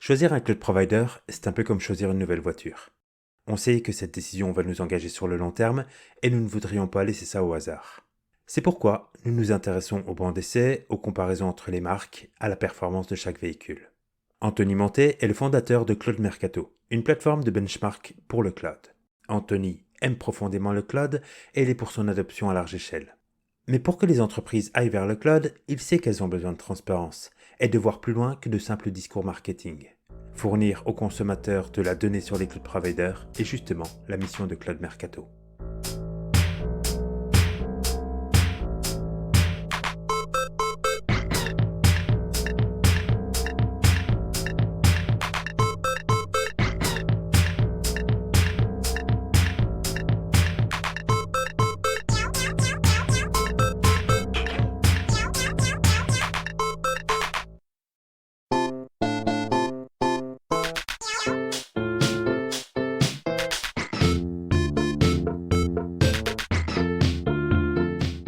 Choisir un cloud provider, c'est un peu comme choisir une nouvelle voiture. On sait que cette décision va nous engager sur le long terme et nous ne voudrions pas laisser ça au hasard. C'est pourquoi nous nous intéressons aux bancs d'essai, aux comparaisons entre les marques, à la performance de chaque véhicule. Anthony Montet est le fondateur de Cloud Mercato, une plateforme de benchmark pour le cloud. Anthony aime profondément le cloud et il est pour son adoption à large échelle. Mais pour que les entreprises aillent vers le cloud, il sait qu'elles ont besoin de transparence et de voir plus loin que de simples discours marketing. Fournir aux consommateurs de la donnée sur les cloud providers est justement la mission de Cloud Mercato.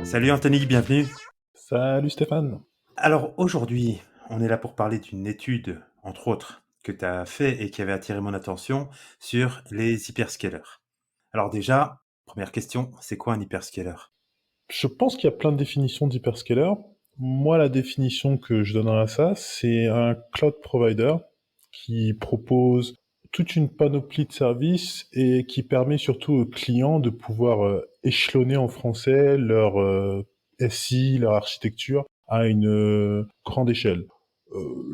Salut Anthony, bienvenue. Salut Stéphane. Alors aujourd'hui, on est là pour parler d'une étude, entre autres, que tu as fait et qui avait attiré mon attention sur les hyperscalers. Alors déjà, première question, c'est quoi un hyperscaler? Je pense qu'il y a plein de définitions d'hyperscaler. Moi, la définition que je donnerais à ça, c'est un cloud provider qui propose toute une panoplie de services et qui permet surtout aux clients de pouvoir échelonner en français leur SI, leur architecture à une grande échelle.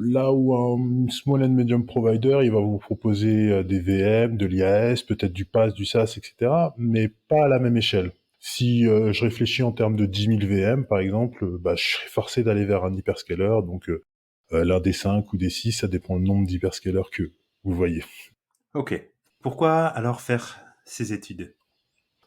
Là où un small and medium provider, il va vous proposer des VM, de l'IaaS, peut-être du PaaS, du SaaS, etc., mais pas à la même échelle. Si je réfléchis en termes de 10 000 VM, par exemple, bah, je serais forcé d'aller vers un hyperscaler, donc l'un des 5 ou des 6, ça dépend du nombre d'hyperscalers que vous voyez. Ok. Pourquoi alors faire ces études?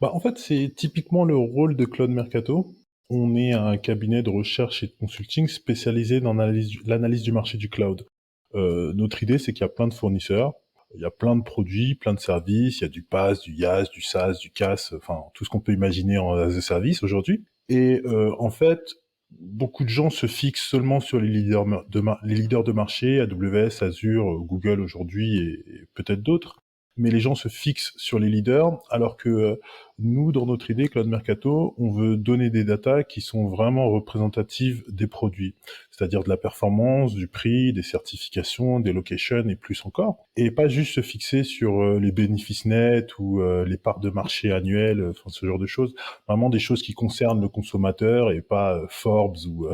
Bah, en fait, c'est typiquement le rôle de Cloud Mercato. On est un cabinet de recherche et de consulting spécialisé dans l'analyse du marché du cloud. Notre idée, c'est qu'il y a plein de fournisseurs, il y a plein de produits, plein de services, il y a du PaaS, du IaaS, du SaaS, du CaaS, enfin tout ce qu'on peut imaginer en as a service aujourd'hui. Et en fait, beaucoup de gens se fixent seulement sur les leaders de marché, AWS, Azure, Google aujourd'hui et peut-être d'autres. Mais les gens se fixent sur les leaders, alors que nous, dans notre idée, Cloud Mercato, on veut donner des datas qui sont vraiment représentatives des produits, c'est-à-dire de la performance, du prix, des certifications, des locations et plus encore, et pas juste se fixer sur les bénéfices nets ou les parts de marché annuelles, enfin ce genre de choses, vraiment des choses qui concernent le consommateur et pas Forbes ou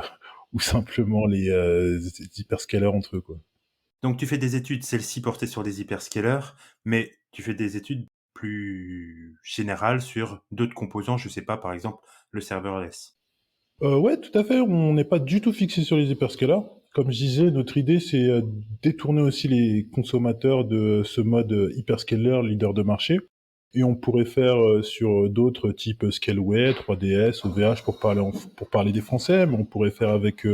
ou simplement les hyperscalers entre eux, quoi. Donc tu fais des études, celles-ci portées sur des hyperscalers, mais tu fais des études plus générales sur d'autres composants, je sais pas, par exemple le serverless. Ouais, tout à fait. On n'est pas du tout fixé sur les hyperscalers. Comme je disais, notre idée, c'est détourner aussi les consommateurs de ce mode hyperscaler, leader de marché. Et on pourrait faire sur d'autres types Scaleway, 3DS, OVH pour parler des Français, mais on pourrait faire avec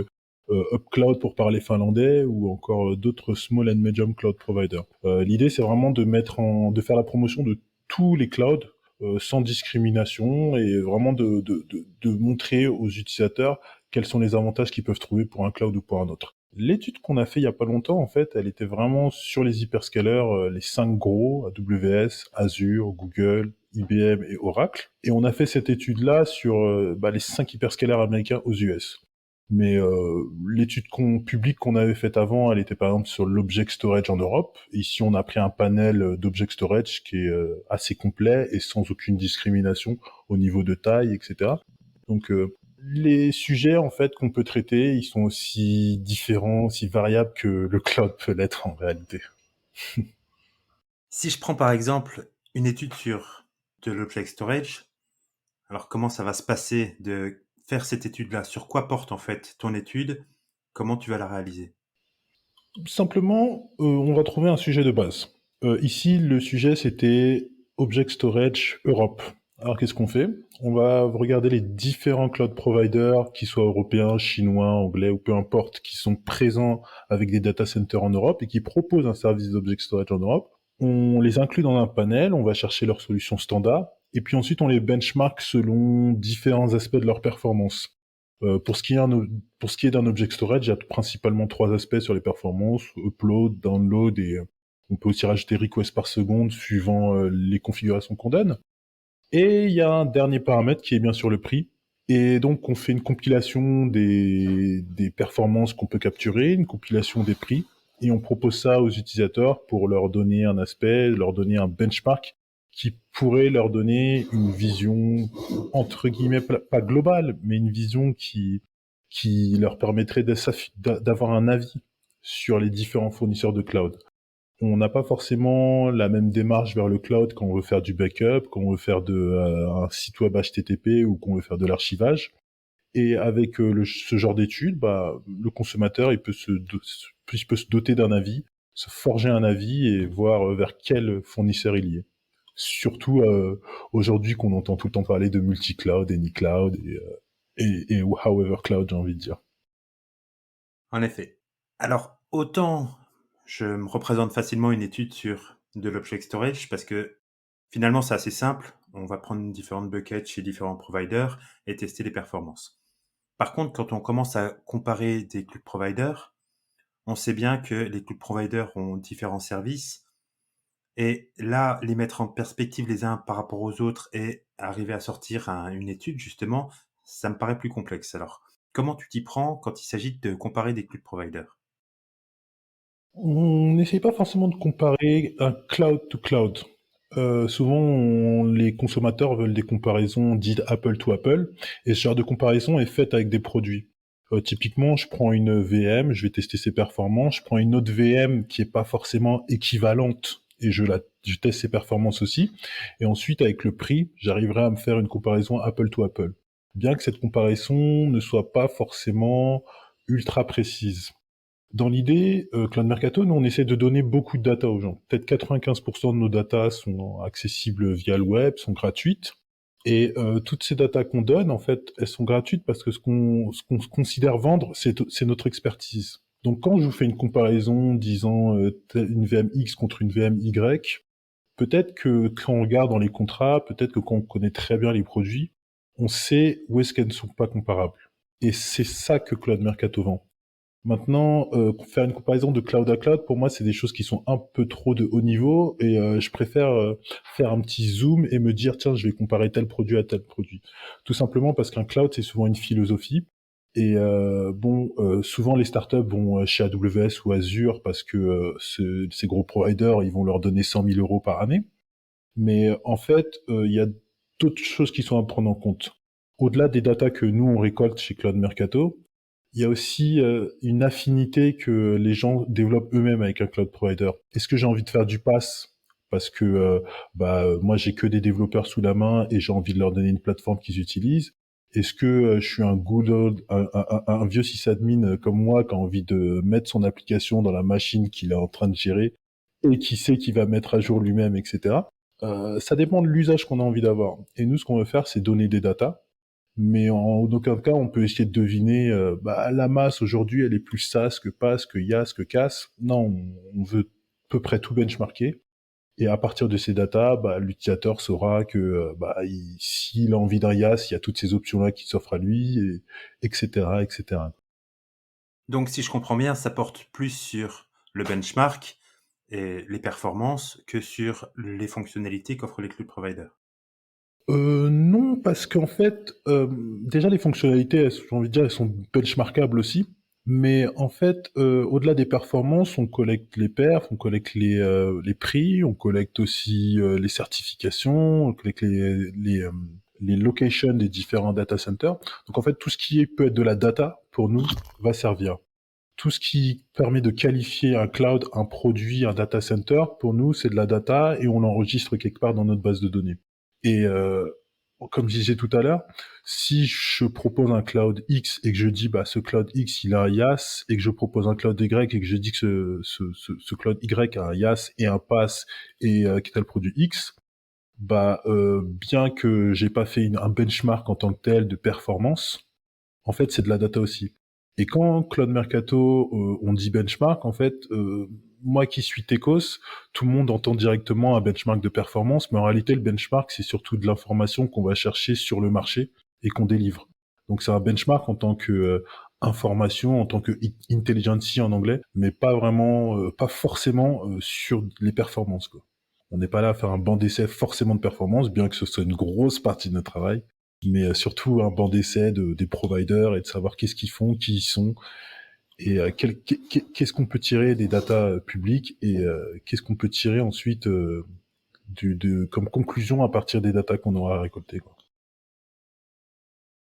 UpCloud pour parler finlandais ou encore d'autres small and medium cloud providers. L'idée, c'est vraiment de faire la promotion de tous les clouds sans discrimination et vraiment de montrer aux utilisateurs quels sont les avantages qu'ils peuvent trouver pour un cloud ou pour un autre. L'étude qu'on a fait il y a pas longtemps, en fait, elle était vraiment sur les hyperscalers, les 5 gros, AWS, Azure, Google, IBM et Oracle. Et on a fait cette étude-là sur les 5 hyperscalers américains aux US. Mais l'étude publique qu'on avait faite avant, elle était par exemple sur l'object storage en Europe. Ici, on a pris un panel d'object storage qui est assez complet et sans aucune discrimination au niveau de taille, etc. Donc, les sujets en fait qu'on peut traiter, ils sont aussi différents, aussi variables que le cloud peut l'être en réalité. Si je prends par exemple une étude sur de l'object storage, alors comment ça va se passer de faire cette étude-là? Sur quoi porte en fait ton étude? Comment tu vas la réaliser? Simplement, on va trouver un sujet de base. Ici, le sujet, c'était Object Storage Europe. Alors, qu'est-ce qu'on fait? On va regarder les différents cloud providers, qu'ils soient européens, chinois, anglais ou peu importe, qui sont présents avec des data centers en Europe et qui proposent un service d'Object Storage en Europe. On les inclut dans un panel, on va chercher leurs solutions standards, et puis ensuite on les benchmark selon différents aspects de leur performance. Pour ce qui est d'un object storage, il y a principalement trois aspects sur les performances: upload, download, et on peut aussi rajouter request par seconde suivant les configurations qu'on donne. Et il y a un dernier paramètre qui est bien sûr le prix. Et donc on fait une compilation des performances qu'on peut capturer, une compilation des prix, et on propose ça aux utilisateurs pour leur donner un aspect, leur donner un benchmark qui pourrait leur donner une vision, entre guillemets, pas globale, mais une vision qui leur permettrait d'avoir un avis sur les différents fournisseurs de cloud. On n'a pas forcément la même démarche vers le cloud quand on veut faire du backup, quand on veut faire un site web HTTP ou qu'on veut faire de l'archivage. Et avec ce genre d'études, le consommateur il peut se doter d'un avis, se forger un avis et voir vers quel fournisseur il y est. Surtout aujourd'hui qu'on entend tout le temps parler de multi-cloud, any-cloud et however cloud, j'ai envie de dire. En effet. Alors, autant je me représente facilement une étude sur de l'object storage parce que finalement c'est assez simple. On va prendre différentes buckets chez différents providers et tester les performances. Par contre, quand on commence à comparer des cloud providers, on sait bien que les cloud providers ont différents services et là, les mettre en perspective les uns par rapport aux autres et arriver à sortir une étude, justement, ça me paraît plus complexe. Alors, comment tu t'y prends quand il s'agit de comparer des cloud providers? On n'essaye pas forcément de comparer un cloud to cloud. Souvent, les consommateurs veulent des comparaisons dites Apple to Apple, et ce genre de comparaison est faite avec des produits. Typiquement, je prends une VM, je vais tester ses performances, je prends une autre VM qui est pas forcément équivalente, et je teste ses performances aussi, et ensuite, avec le prix, j'arriverai à me faire une comparaison Apple to Apple. Bien que cette comparaison ne soit pas forcément ultra précise. Dans l'idée, Cloud Mercato, nous, on essaie de donner beaucoup de data aux gens. Peut-être 95% de nos data sont accessibles via le web, sont gratuites. Et toutes ces datas qu'on donne, en fait, elles sont gratuites parce que ce qu'on considère vendre, c'est notre expertise. Donc quand je vous fais une comparaison disant une VM X contre une VM Y, peut-être que quand on regarde dans les contrats, peut-être que quand on connaît très bien les produits, on sait où est-ce qu'elles ne sont pas comparables. Et c'est ça que Cloud Mercato vend. Maintenant, faire une comparaison de cloud à cloud, pour moi, c'est des choses qui sont un peu trop de haut niveau, et je préfère faire un petit zoom et me dire, tiens, je vais comparer tel produit à tel produit. Tout simplement parce qu'un cloud, c'est souvent une philosophie. Et souvent les startups vont chez AWS ou Azure parce que ces gros providers, ils vont leur donner 100 000 euros par année. Mais en fait, il y a d'autres choses qui sont à prendre en compte. Au-delà des datas que nous, on récolte chez Cloud Mercato, il y a aussi une affinité que les gens développent eux-mêmes avec un cloud provider. Est-ce que j'ai envie de faire du pass parce que moi j'ai que des développeurs sous la main et j'ai envie de leur donner une plateforme qu'ils utilisent? Est-ce que je suis un good old, un vieux sysadmin comme moi qui a envie de mettre son application dans la machine qu'il est en train de gérer et qui sait qu'il va mettre à jour lui-même, etc. Ça dépend de l'usage qu'on a envie d'avoir. Et nous, ce qu'on veut faire, c'est donner des datas, mais en aucun cas on peut essayer de deviner la masse aujourd'hui elle est plus SaaS que PaaS que IaaS que CaaS. Non, on veut à peu près tout benchmarker, et à partir de ces datas, l'utilisateur saura que s'il a envie d'un IaaS, il y a toutes ces options là qui s'offrent à lui, etc., etc. Donc, si je comprends bien, ça porte plus sur le benchmark et les performances que sur les fonctionnalités qu'offrent les cloud providers. Non, parce qu'en fait, déjà les fonctionnalités, j'ai envie de dire, elles sont benchmarkables aussi. Mais en fait, au-delà des performances, on collecte les perfs, on collecte les prix, on collecte aussi les certifications, on collecte les locations des différents data centers. Donc en fait, tout ce qui peut être de la data, pour nous, va servir. Tout ce qui permet de qualifier un cloud, un produit, un data center, pour nous, c'est de la data et on l'enregistre quelque part dans notre base de données. Et comme je disais tout à l'heure, si je propose un cloud X et que je dis ce cloud X il a un IaaS, et que je propose un cloud Y et que je dis que ce cloud Y a un IaaS et un PaaS et qui est le produit X, bien que j'ai pas fait un benchmark en tant que tel de performance, en fait c'est de la data aussi. Et quand Cloud Mercato on dit benchmark, en fait moi qui suis Techos, tout le monde entend directement un benchmark de performance, mais en réalité, le benchmark, c'est surtout de l'information qu'on va chercher sur le marché et qu'on délivre. Donc c'est un benchmark en tant que information, en tant que intelligence en anglais, mais pas vraiment, pas forcément sur les performances, quoi. On n'est pas là à faire un banc d'essai forcément de performance, bien que ce soit une grosse partie de notre travail, mais surtout un banc d'essai des providers et de savoir qu'est-ce qu'ils font, qui ils sont, et qu'est-ce qu'on peut tirer des datas publiques et qu'est-ce qu'on peut tirer ensuite comme conclusion à partir des datas qu'on aura récoltées, quoi.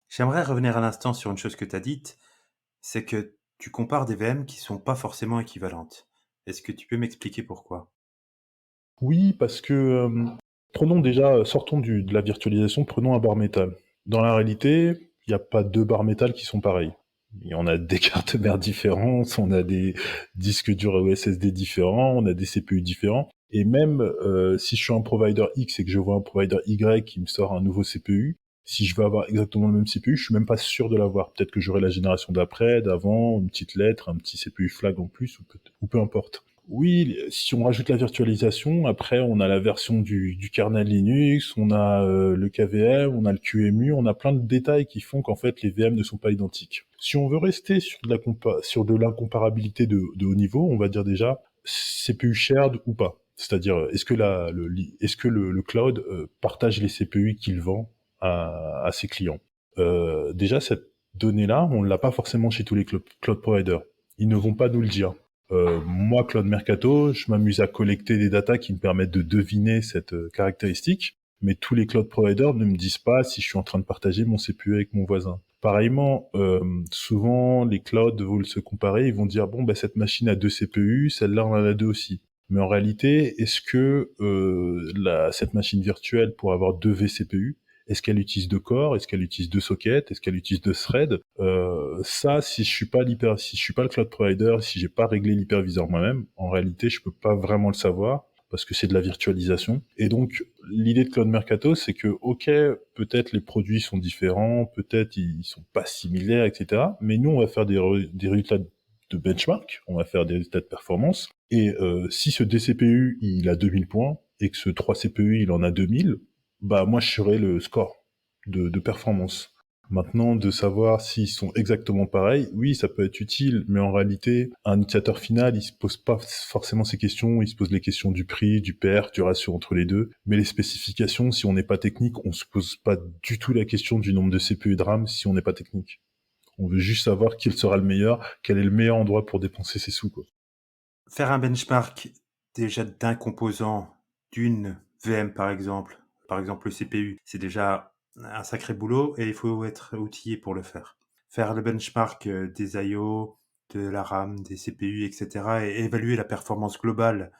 J'aimerais revenir un instant sur une chose que tu as dite, c'est que tu compares des VM qui sont pas forcément équivalentes. Est-ce que tu peux m'expliquer pourquoi? Oui, parce que prenons déjà, sortons de la virtualisation, prenons un bar métal. Dans la réalité, il n'y a pas deux barres métal qui sont pareils. Et on a des cartes mères différentes, on a des disques durs ou SSD différents, on a des CPU différents. Et même si je suis un provider X et que je vois un provider Y qui me sort un nouveau CPU, si je veux avoir exactement le même CPU, je suis même pas sûr de l'avoir. Peut-être que j'aurai la génération d'après, d'avant, une petite lettre, un petit CPU flag en plus, ou peu importe. Oui, si on rajoute la virtualisation, après on a la version du kernel Linux, on a le KVM, on a le QEMU, on a plein de détails qui font qu'en fait les VM ne sont pas identiques. Si on veut rester sur sur de l'incomparabilité de haut niveau, on va dire déjà CPU shared ou pas. C'est-à-dire est-ce que le cloud partage les CPU qu'il vend à ses clients. Déjà cette donnée-là, on ne l'a pas forcément chez tous les cloud providers. Ils ne vont pas nous le dire. Moi, Cloud Mercato, je m'amuse à collecter des datas qui me permettent de deviner cette caractéristique, mais tous les cloud providers ne me disent pas si je suis en train de partager mon CPU avec mon voisin. Pareillement, souvent, les clouds veulent se comparer, ils vont dire, bon, bah, cette machine a 2 CPU, celle-là en a 2 aussi. Mais en réalité, est-ce que cette machine virtuelle, pour avoir 2 vCPU, est-ce qu'elle utilise 2 corps? Est-ce qu'elle utilise 2 sockets? Est-ce qu'elle utilise 2 threads? Ça, si je suis pas le cloud provider, si j'ai pas réglé l'hyperviseur moi-même, en réalité, je peux pas vraiment le savoir parce que c'est de la virtualisation. Et donc, l'idée de Cloud Mercato, c'est que, ok, peut-être les produits sont différents, peut-être ils sont pas similaires, etc. Mais nous, on va faire des résultats de benchmark, on va faire des résultats de performance. Et si ce DCPU, il a 2000 points, et que ce 3CPU, il en a 2000, bah moi, je serai le score de performance. Maintenant, de savoir s'ils sont exactement pareils, oui, ça peut être utile, mais en réalité, un utilisateur final, il se pose pas forcément ces questions, il se pose les questions du prix, du PER, du ratio entre les deux, mais les spécifications, si on n'est pas technique, on se pose pas du tout la question du nombre de CPU et de RAM si on n'est pas technique. On veut juste savoir quel sera le meilleur, quel est le meilleur endroit pour dépenser ses sous, quoi. Faire un benchmark déjà d'un composant d'une VM par exemple le CPU, c'est déjà un sacré boulot et il faut être outillé pour le faire. Faire le benchmark des IO, de la RAM, des CPU, etc. et évaluer la performance globale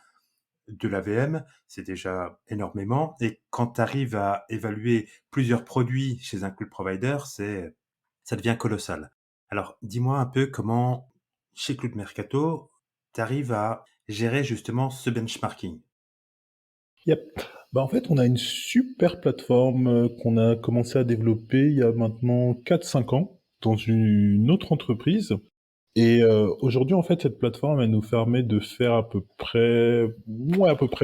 de la VM, c'est déjà énormément. Et quand tu arrives à évaluer plusieurs produits chez un cloud provider, ça devient colossal. Alors, dis-moi un peu comment, chez Cloud Mercato, tu arrives à gérer justement ce benchmarking. Yep. Bah en fait, on a une super plateforme qu'on a commencé à développer il y a maintenant 4-5 ans dans une autre entreprise. Et aujourd'hui, en fait, cette plateforme, elle nous permet de faire à peu près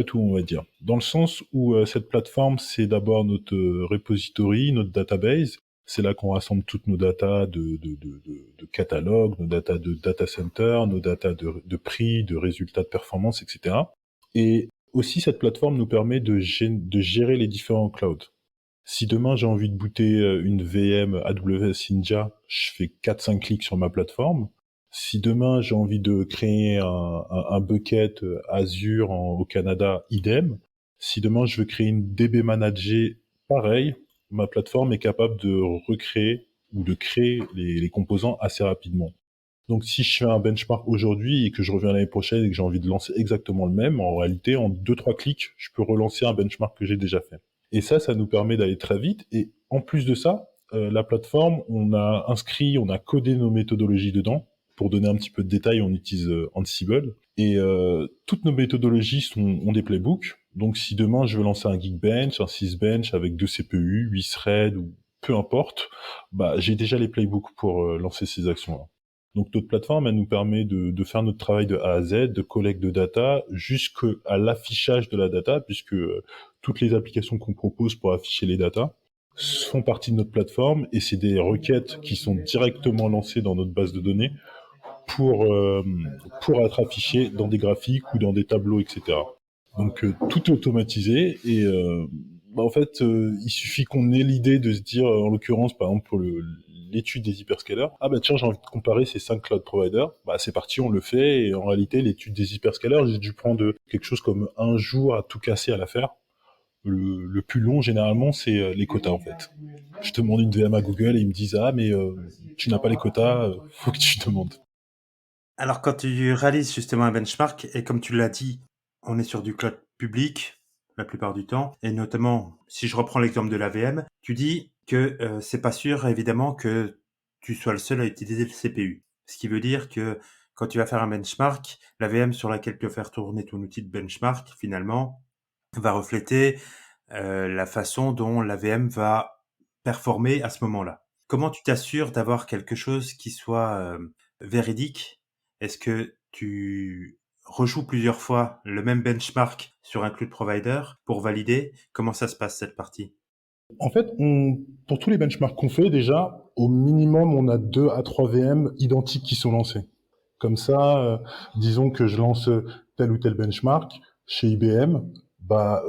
tout, on va dire. Dans le sens où cette plateforme, c'est d'abord notre repository, notre database. C'est là qu'on rassemble toutes nos datas de catalogue, nos datas de data center, nos datas de prix, de résultats de performance, etc. Et aussi, cette plateforme nous permet de gérer les différents clouds. Si demain j'ai envie de booter une VM AWS Ninja, je fais 4-5 clics sur ma plateforme. Si demain j'ai envie de créer un bucket Azure au Canada, idem. Si demain je veux créer une DB manager, pareil, ma plateforme est capable de recréer ou de créer les composants assez rapidement. Donc si je fais un benchmark aujourd'hui et que je reviens l'année prochaine et que j'ai envie de lancer exactement le même, en réalité, en 2-3 clics, je peux relancer un benchmark que j'ai déjà fait. Et ça nous permet d'aller très vite. Et en plus de ça, la plateforme, on a codé nos méthodologies dedans. Pour donner un petit peu de détails, on utilise Ansible. Et toutes nos méthodologies ont des playbooks. Donc si demain je veux lancer un Geekbench, un Sysbench avec 2 CPU, 8 threads ou peu importe, bah j'ai déjà les playbooks pour lancer ces actions-là. Donc notre plateforme, elle nous permet de faire notre travail de A à Z, de collecte de data, jusqu'à l'affichage de la data, puisque toutes les applications qu'on propose pour afficher les data, font partie de notre plateforme et c'est des requêtes qui sont directement lancées dans notre base de données pour, euh, pour être affichées dans des graphiques ou dans des tableaux, etc. Donc tout est automatisé et en fait, il suffit qu'on ait l'idée de se dire, en l'occurrence, par exemple, pour l'étude des hyperscalers, ah bah tiens, j'ai envie de comparer ces 5 cloud providers, bah c'est parti, on le fait, et en réalité, l'étude des hyperscalers, j'ai dû prendre quelque chose comme un jour à tout casser à la faire. Le plus long, généralement, c'est les quotas, en fait. Je demande une VM à Google et ils me disent, ah mais tu n'as pas les quotas, faut que tu demandes. Alors quand tu réalises justement un benchmark, et comme tu l'as dit, on est sur du cloud public la plupart du temps, et notamment si je reprends l'exemple de la VM, tu dis que c'est pas sûr évidemment que tu sois le seul à utiliser le CPU. Ce qui veut dire que quand tu vas faire un benchmark, la VM sur laquelle tu vas faire tourner ton outil de benchmark, finalement, va refléter la façon dont la VM va performer à ce moment-là. Comment tu t'assures d'avoir quelque chose qui soit véridique? Est-ce que tu rejoues plusieurs fois le même benchmark sur un cloud provider pour valider? Comment ça se passe cette partie? En fait, pour tous les benchmarks qu'on fait, déjà, au minimum, on a 2 à 3 VM identiques qui sont lancés. Comme ça, disons que je lance tel ou tel benchmark chez IBM, bah,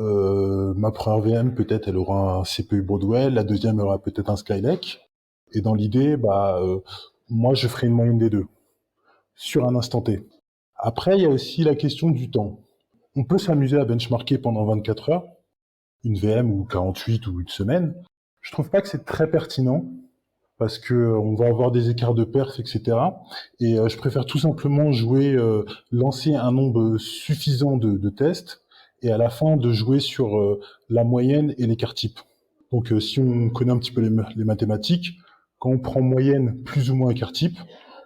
ma première VM, peut-être, elle aura un CPU Broadwell, la deuxième aura peut-être un Skylake. Et dans l'idée, bah, moi, je ferai une moyenne des deux sur un instant T. Après, il y a aussi la question du temps. On peut s'amuser à benchmarker pendant 24 heures, une VM ou 48 ou une semaine. Je trouve pas que c'est très pertinent parce que on va avoir des écarts de perf, etc. Et je préfère tout simplement jouer, lancer un nombre suffisant de tests et à la fin de jouer sur la moyenne et l'écart type. Donc si on connaît un petit peu les mathématiques, quand on prend moyenne plus ou moins écart type,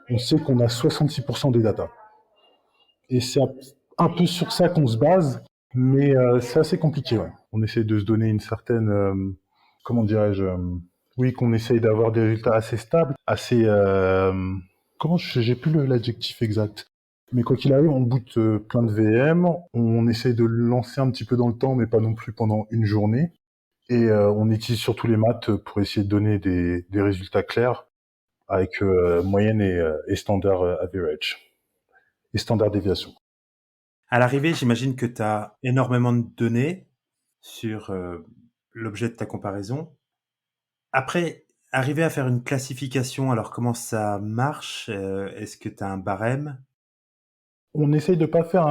on sait qu'on a 66% des datas. Et c'est un peu sur ça qu'on se base, mais c'est assez compliqué. Ouais. On essaie de se donner une certaine, comment dirais-je, oui, qu'on essaye d'avoir des résultats assez stables, assez, comment j'ai plus l'adjectif exact. Mais quoi qu'il arrive, on boot plein de VM, on essaye de le lancer un petit peu dans le temps, mais pas non plus pendant une journée. Et on utilise surtout les maths pour essayer de donner des résultats clairs avec moyenne et standard average et standard déviation. À l'arrivée, j'imagine que tu as énormément de données sur l'objet de ta comparaison. Après, arriver à faire une classification, alors comment ça marche? Est-ce que tu as un barème? On essaye de pas faire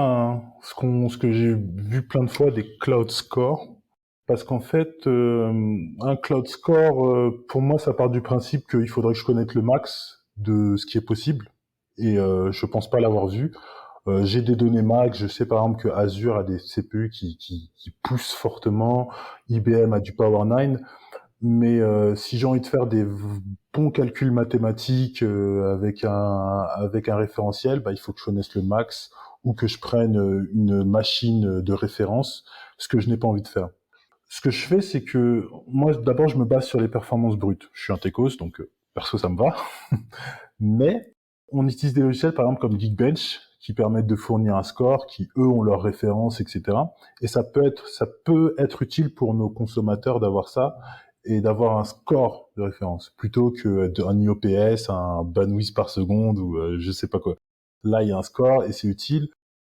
ce que j'ai vu plein de fois, des cloud scores, parce qu'en fait, un cloud score, pour moi, ça part du principe qu'il faudrait que je connaisse le max de ce qui est possible, et je pense pas l'avoir vu. J'ai des données max, je sais par exemple que Azure a des CPU qui poussent fortement, IBM a du Power 9, mais si j'ai envie de faire des bons calculs mathématiques avec un référentiel, bah, il faut que je connaisse le max ou que je prenne une machine de référence, ce que je n'ai pas envie de faire. Ce que je fais, c'est que moi, d'abord, je me base sur les performances brutes. Je suis un techos, donc perso, ça me va. Mais on utilise des logiciels, par exemple, comme Geekbench, qui permettent de fournir un score, qui, eux, ont leurs références, etc. Et ça peut être utile pour nos consommateurs d'avoir ça et d'avoir un score de référence, plutôt que un IOPS, un bandwidth par seconde, ou je sais pas quoi. Là, il y a un score et c'est utile,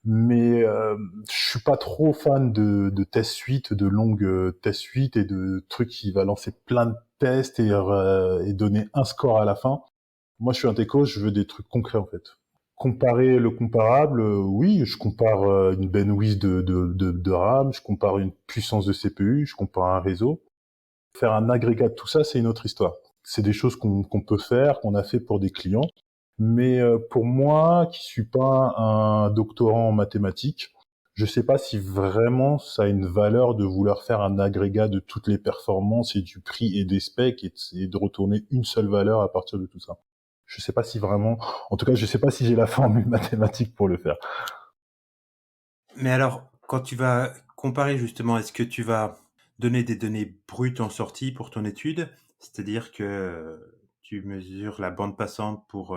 mais je suis pas trop fan de test suite, de longues test suite et de trucs qui va lancer plein de tests et donner un score à la fin. Moi, je suis un techos, je veux des trucs concrets en fait. Comparer le comparable, oui, je compare une bandwidth de RAM, je compare une puissance de CPU, je compare un réseau. Faire un agrégat de tout ça, c'est une autre histoire. C'est des choses qu'on peut faire, qu'on a fait pour des clients. Mais pour moi, qui suis pas un doctorant en mathématiques, je sais pas si vraiment ça a une valeur de vouloir faire un agrégat de toutes les performances et du prix et des specs et de retourner une seule valeur à partir de tout ça. Je sais pas si vraiment, en tout cas, je sais pas si j'ai la formule mathématique pour le faire. Mais alors, quand tu vas comparer justement, est-ce que tu vas donner des données brutes en sortie pour ton étude? C'est-à-dire que tu mesures la bande passante pour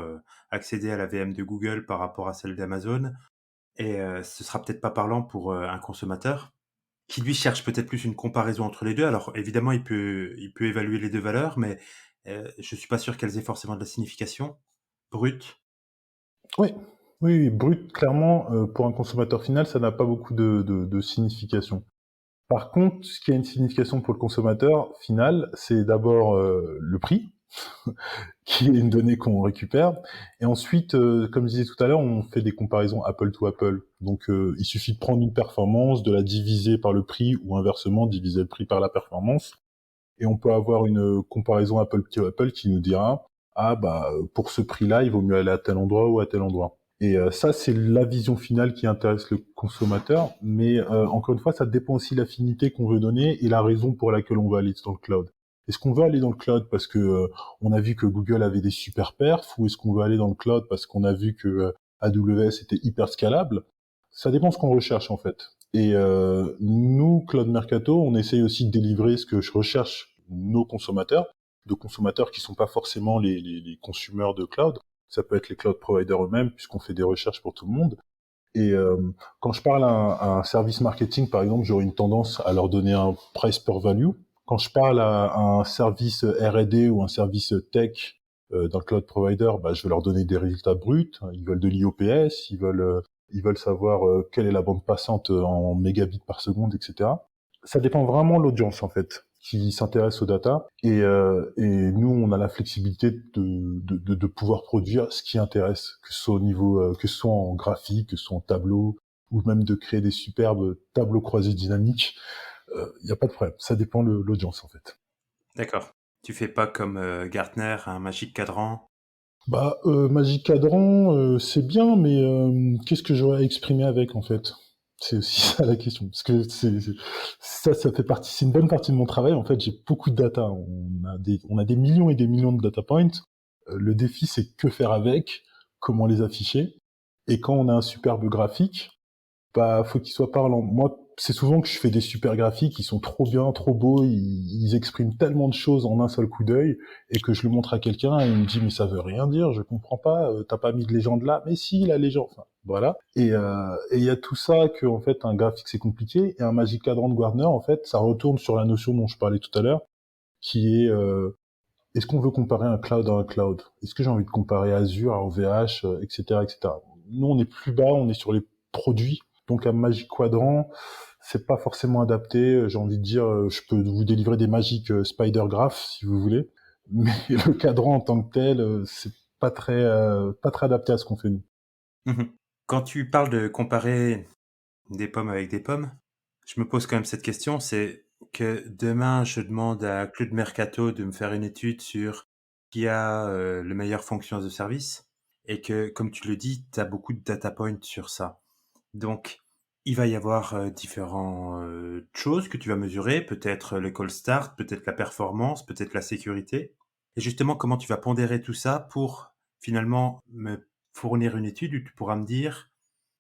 accéder à la VM de Google par rapport à celle d'Amazon, et ce sera peut-être pas parlant pour un consommateur. qui lui cherche peut-être plus une comparaison entre les deux. Alors évidemment, il peut évaluer les deux valeurs, mais je suis pas sûr qu'elles aient forcément de la signification brute. Oui, oui, oui, brut, clairement, pour un consommateur final, ça n'a pas beaucoup de signification. Par contre, ce qui a une signification pour le consommateur final, c'est d'abord le prix, qui est une donnée qu'on récupère, et ensuite, comme je disais tout à l'heure, on fait des comparaisons Apple to Apple. Donc, il suffit de prendre une performance, de la diviser par le prix, ou inversement, diviser le prix par la performance, et on peut avoir une comparaison Apple to Apple qui nous dira, ah bah pour ce prix-là, il vaut mieux aller à tel endroit ou à tel endroit. Et ça, c'est la vision finale qui intéresse le consommateur, mais encore une fois, ça dépend aussi de l'affinité qu'on veut donner et la raison pour laquelle on veut aller dans le cloud. Est-ce qu'on veut aller dans le cloud parce que on a vu que Google avait des super perfs, ou est-ce qu'on veut aller dans le cloud parce qu'on a vu que AWS était hyper scalable? Ça dépend ce qu'on recherche en fait. Et nous, Cloud Mercato, on essaye aussi de délivrer ce que je recherche nos consommateurs, de consommateurs qui sont pas forcément les consommateurs de cloud. Ça peut être les cloud providers eux-mêmes, puisqu'on fait des recherches pour tout le monde. Et quand je parle à un service marketing, par exemple, j'aurais une tendance à leur donner un price per value. Quand je parle à un service R&D ou un service tech d'un cloud provider, bah, je vais leur donner des résultats bruts. Ils veulent de l'IOPS, ils veulent savoir quelle est la bande passante en mégabits par seconde, etc. Ça dépend vraiment de l'audience, en fait, qui s'intéresse aux data. Et nous, on a la flexibilité de pouvoir produire ce qui intéresse, que ce soit au niveau, que ce soit en graphique, que ce soit en tableau, ou même de créer des superbes tableaux croisés dynamiques. Il n'y a pas de problème. Ça dépend de l'audience, en fait. D'accord. Tu fais pas comme Gartner, un magique cadran. Bah, Magic Cadran, c'est bien, mais qu'est-ce que j'aurais à exprimer avec, en fait? C'est aussi ça la question. Parce que ça fait partie, c'est une bonne partie de mon travail. En fait, j'ai beaucoup de data. On a des millions et des millions de data points. Le défi, c'est que faire avec, comment les afficher. Et quand on a un superbe graphique, bah, faut qu'il soit parlant. Moi, c'est souvent que je fais des super graphiques, ils sont trop bien, trop beaux, ils expriment tellement de choses en un seul coup d'œil, et que je le montre à quelqu'un, et il me dit, mais ça veut rien dire, je comprends pas, t'as pas mis de légende là, mais si, la légende, enfin, voilà. Et il y a tout ça que, en fait, un graphique c'est compliqué, et un Magic Quadrant de Gardner, en fait, ça retourne sur la notion dont je parlais tout à l'heure, qui est, est-ce qu'on veut comparer un cloud à un cloud? Est-ce que j'ai envie de comparer Azure à OVH, etc., etc. Nous, on est plus bas, on est sur les produits. Donc, un Magic Quadrant, c'est pas forcément adapté. J'ai envie de dire, je peux vous délivrer des Magic Spider Graph, si vous voulez. Mais le cadran en tant que tel, c'est pas très adapté à ce qu'on fait nous. Mhm. Quand tu parles de comparer des pommes avec des pommes, je me pose quand même cette question, c'est que demain je demande à Claude Mercato de me faire une étude sur qui a le meilleure fonction de service et que, comme tu le dis, tu as beaucoup de data points sur ça. Donc, il va y avoir différentes choses que tu vas mesurer, peut-être le call start, peut-être la performance, peut-être la sécurité. Et justement, comment tu vas pondérer tout ça pour finalement me fournir une étude où tu pourras me dire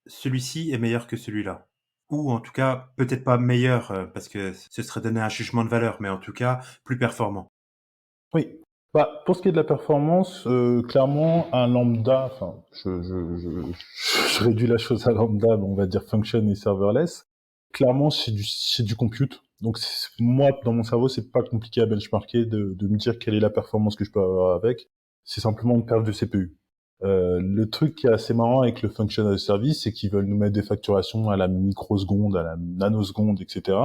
celui-ci est meilleur que celui-là. Ou en tout cas, peut-être pas meilleur, parce que ce serait donner un jugement de valeur, mais en tout cas, plus performant. Oui. Bah, pour ce qui est de la performance, clairement, un lambda, enfin, je réduis la chose à lambda, mais on va dire function et serverless. Clairement, c'est du compute. Donc, moi, dans mon cerveau, c'est pas compliqué à benchmarker de me dire quelle est la performance que je peux avoir avec. C'est simplement une perte de CPU. Le truc qui est assez marrant avec le function as a service, c'est qu'ils veulent nous mettre des facturations à la microseconde, à la nanoseconde, etc.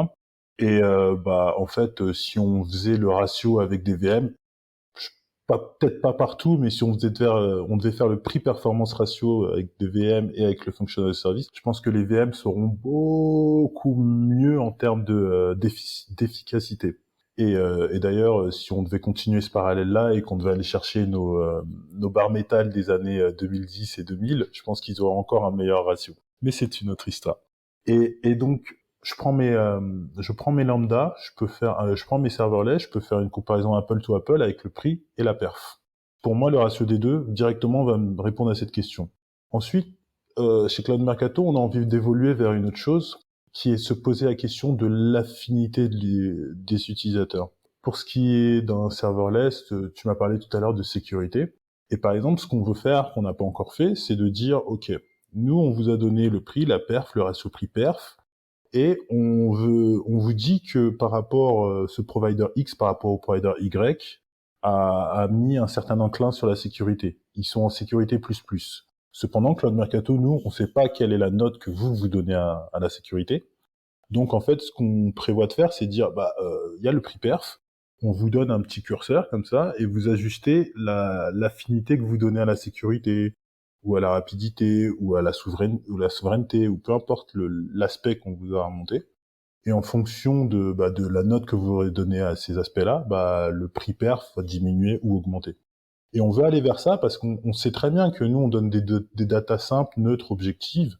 Et bah, en fait, si on faisait le ratio avec des VM, peut-être pas partout, mais si on devait faire le prix performance ratio avec des VM et avec le functional service, je pense que les VM seront beaucoup mieux en termes de d'efficacité. Et d'ailleurs, si on devait continuer ce parallèle-là et qu'on devait aller chercher nos barres métal des années 2010 et 2000, je pense qu'ils auraient encore un meilleur ratio. Mais c'est une autre histoire. Et donc, je prends mes lambda, je prends mes serverless, je peux faire une comparaison Apple to Apple avec le prix et la perf. Pour moi, le ratio des deux directement va me répondre à cette question. Ensuite, chez Cloud Mercato, on a envie d'évoluer vers une autre chose, qui est se poser la question de l'affinité des utilisateurs. Pour ce qui est d'un serverless, tu m'as parlé tout à l'heure de sécurité. Et par exemple, ce qu'on veut faire, qu'on n'a pas encore fait, c'est de dire, OK, nous, on vous a donné le prix, la perf, le ratio prix-perf. et on vous dit que par rapport, ce provider X par rapport au provider Y a mis un certain enclin sur la sécurité. Ils sont en sécurité plus plus. Cependant, Cloud Mercato, nous, on ne sait pas quelle est la note que vous donnez à la sécurité. Donc en fait, ce qu'on prévoit de faire, c'est dire, il y a le prix perf, on vous donne un petit curseur comme ça, et vous ajustez l'affinité que vous donnez à la sécurité, ou à la rapidité, ou à la souveraineté, ou peu importe l'aspect qu'on vous a remonté. Et en fonction de la note que vous aurez donnée à ces aspects-là, le prix perf va diminuer ou augmenter. Et on veut aller vers ça parce qu'on sait très bien que nous, on donne des datas simples, neutres, objectives,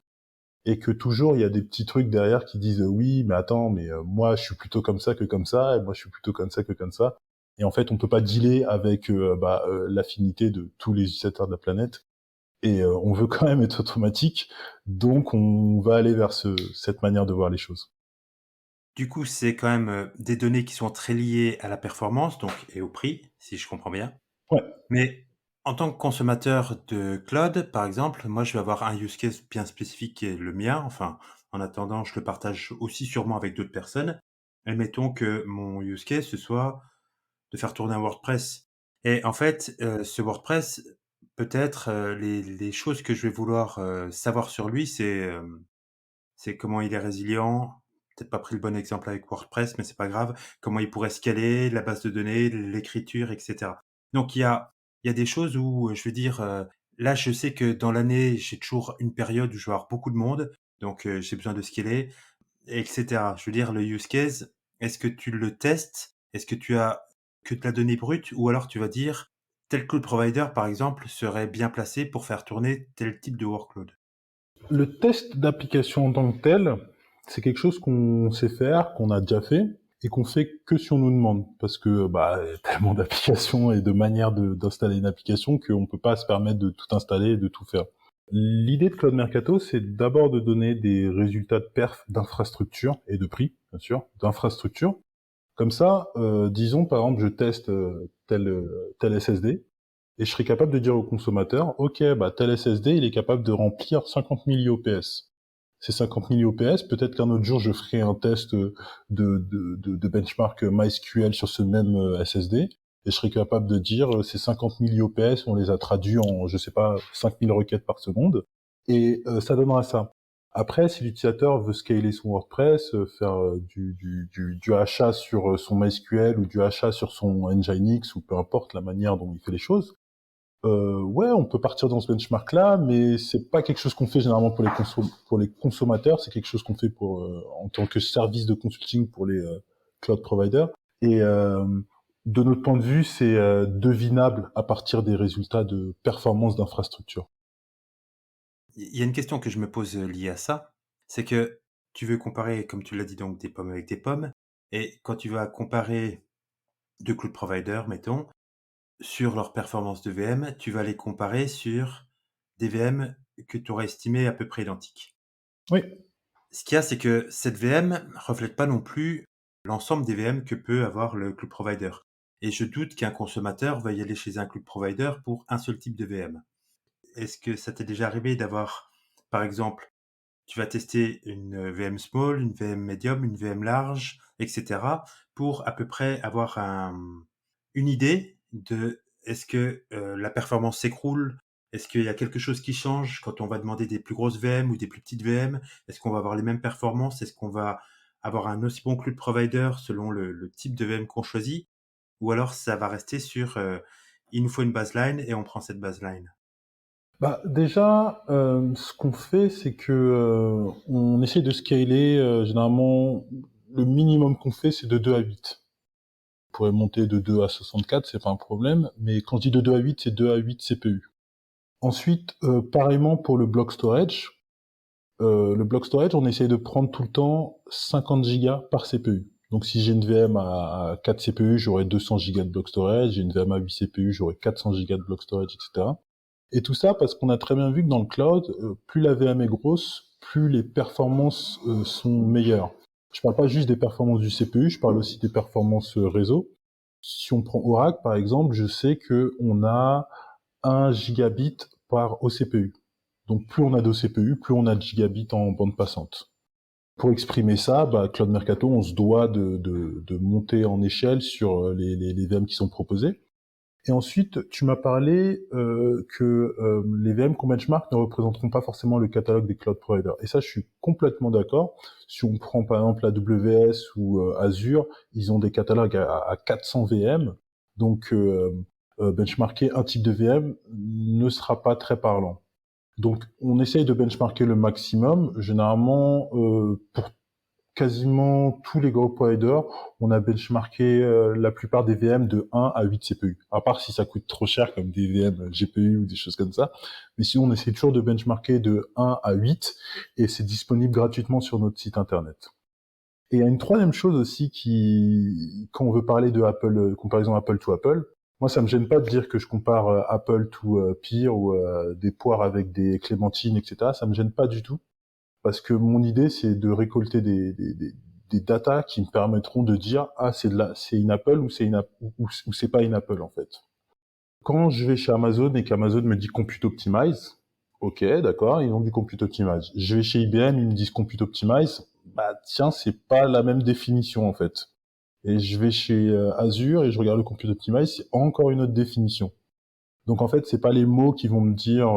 et que toujours il y a des petits trucs derrière qui disent oui, mais attends, mais moi je suis plutôt comme ça que comme ça, et moi je suis plutôt comme ça que comme ça. Et en fait, on peut pas dealer avec l'affinité de tous les utilisateurs de la planète. Et on veut quand même être automatique, donc on va aller vers cette manière de voir les choses. Du coup, c'est quand même des données qui sont très liées à la performance donc, et au prix, si je comprends bien. Ouais. Mais en tant que consommateur de cloud, par exemple, moi, je vais avoir un use case bien spécifique qui est le mien. Enfin, en attendant, je le partage aussi sûrement avec d'autres personnes. Admettons que mon use case, ce soit de faire tourner un WordPress. Et en fait, ce WordPress, peut-être, les choses que je vais vouloir savoir sur lui, c'est comment il est résilient. Peut-être pas pris le bon exemple avec WordPress, mais c'est pas grave. Comment il pourrait scaler, la base de données, l'écriture, etc. Donc il y a des choses où je veux dire, là je sais que dans l'année j'ai toujours une période où je vais avoir beaucoup de monde, donc j'ai besoin de scaler, etc. Je veux dire le use case, est-ce que tu le testes? Est-ce que tu as que de la donnée brute, ou alors tu vas dire tel cloud provider par exemple serait bien placé pour faire tourner tel type de workload? Le test d'application en tant que tel, c'est quelque chose qu'on sait faire, qu'on a déjà fait, et qu'on fait que si on nous demande, parce que il y a tellement d'applications et de manières d'installer une application qu'on peut pas se permettre de tout installer et de tout faire. L'idée de Cloud Mercato, c'est d'abord de donner des résultats de perf d'infrastructure et de prix, bien sûr, d'infrastructure. Comme ça, disons par exemple, je teste tel SSD, et je serai capable de dire au consommateur, ok, tel SSD, il est capable de remplir 50 000 IOPS. Ces 50 000 IOPS, peut-être qu'un autre jour, je ferai un test de benchmark MySQL sur ce même SSD, et je serai capable de dire, ces 50 000 IOPS, on les a traduits en, je sais pas, 5 000 requêtes par seconde, et ça donnera ça. Après, si l'utilisateur veut scaler son WordPress, faire du achat sur son MySQL ou du achat sur son Nginx ou peu importe la manière dont il fait les choses, ouais, on peut partir dans ce benchmark-là, mais c'est pas quelque chose qu'on fait généralement pour les consommateurs, c'est quelque chose qu'on fait pour en tant que service de consulting pour les cloud providers. Et de notre point de vue, c'est devinable à partir des résultats de performance d'infrastructure. Il y a une question que je me pose, liée à ça, c'est que tu veux comparer, comme tu l'as dit, donc des pommes avec des pommes, et quand tu vas comparer 2 cloud providers, mettons, sur leur performance de VM, tu vas les comparer sur des VM que tu aurais estimées à peu près identiques. Oui, Ce qu'il y a, c'est que cette VM reflète pas non plus l'ensemble des VM que peut avoir le cloud provider, et je doute qu'un consommateur veuille aller chez un cloud provider pour un seul type de VM. Est-ce que ça t'est déjà arrivé d'avoir, par exemple, tu vas tester une VM small, une VM medium, une VM large, etc. pour à peu près avoir une idée de est-ce que la performance s'écroule? Est-ce qu'il y a quelque chose qui change quand on va demander des plus grosses VM ou des plus petites VM? Est-ce qu'on va avoir les mêmes performances? Est-ce qu'on va avoir un aussi bon cloud provider selon le type de VM qu'on choisit? Ou alors ça va rester sur il nous faut une baseline et on prend cette baseline? déjà, ce qu'on fait, c'est que on essaie de scaler. Généralement, le minimum qu'on fait, c'est de 2 à 8. On pourrait monter de 2 à 64, c'est pas un problème, mais quand je dis de 2 à 8, c'est 2 à 8 CPU. Ensuite, pareillement pour le block storage. Le block storage, on essaye de prendre tout le temps 50 gigas par CPU. Donc si j'ai une VM à 4 CPU, j'aurai 200 gigas de block storage. J'ai une VM à 8 CPU, j'aurai 400 gigas de block storage, etc. Et tout ça parce qu'on a très bien vu que dans le cloud, plus la VM est grosse, plus les performances sont meilleures. Je parle pas juste des performances du CPU, je parle aussi des performances réseau. Si on prend Oracle, par exemple, je sais que on a 1 gigabit par OCPU. Donc plus on a de CPU, plus on a de gigabits en bande passante. Pour exprimer ça, Cloud Mercato, on se doit de monter en échelle sur les VM qui sont proposés. Et ensuite, tu m'as parlé que les VM qu'on benchmark ne représenteront pas forcément le catalogue des cloud providers. Et ça, je suis complètement d'accord. Si on prend par exemple AWS ou Azure, ils ont des catalogues à 400 VM. Donc, benchmarker un type de VM ne sera pas très parlant. Donc, on essaye de benchmarker le maximum. Généralement, pour quasiment tous les gros providers, on a benchmarké la plupart des VM de 1 à 8 CPU. À part si ça coûte trop cher, comme des VM GPU ou des choses comme ça. Mais sinon, on essaie toujours de benchmarker de 1 à 8, et c'est disponible gratuitement sur notre site internet. Et il y a une troisième chose aussi quand on veut parler de Apple, comparaison Apple to Apple, moi, ça me gêne pas de dire que je compare Apple to Pear ou des poires avec des clémentines, etc. Ça me gêne pas du tout, parce que mon idée, c'est de récolter des datas qui me permettront de dire c'est une Apple ou ou c'est pas une Apple en fait. Quand je vais chez Amazon et qu'Amazon me dit Compute Optimize, ok, d'accord, ils ont du Compute Optimize. Je vais chez IBM, ils me disent Compute Optimize, tiens, c'est pas la même définition en fait. Et je vais chez Azure et je regarde le Compute Optimize, c'est encore une autre définition. Donc en fait, c'est pas les mots qui vont me dire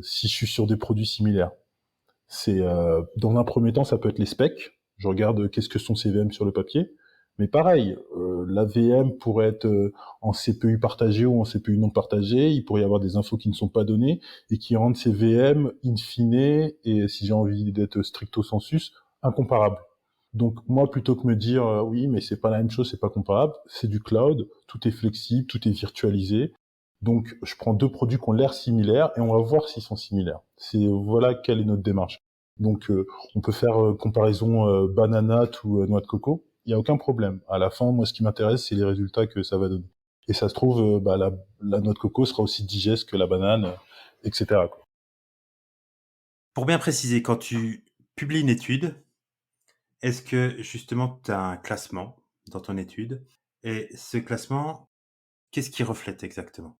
si je suis sur des produits similaires. C'est dans un premier temps, ça peut être les specs. Je regarde qu'est-ce que sont ces VM sur le papier. Mais pareil, la VM pourrait être en CPU partagé ou en CPU non partagé. Il pourrait y avoir des infos qui ne sont pas données et qui rendent ces VM in fine, et si j'ai envie d'être stricto sensus, incomparables. Donc moi, plutôt que me dire oui, mais c'est pas la même chose, c'est pas comparable, c'est du cloud, tout est flexible, tout est virtualisé. Donc je prends deux produits qui ont l'air similaires et on va voir s'ils sont similaires. Voilà quelle est notre démarche. Donc on peut faire comparaison banana ou noix de coco, il y a aucun problème. À la fin, moi ce qui m'intéresse, c'est les résultats que ça va donner. Et ça se trouve, la noix de coco sera aussi digeste que la banane, etc., quoi. Pour bien préciser, quand tu publies une étude, est-ce que justement tu as un classement dans ton étude? Et ce classement, qu'est-ce qu'il reflète exactement?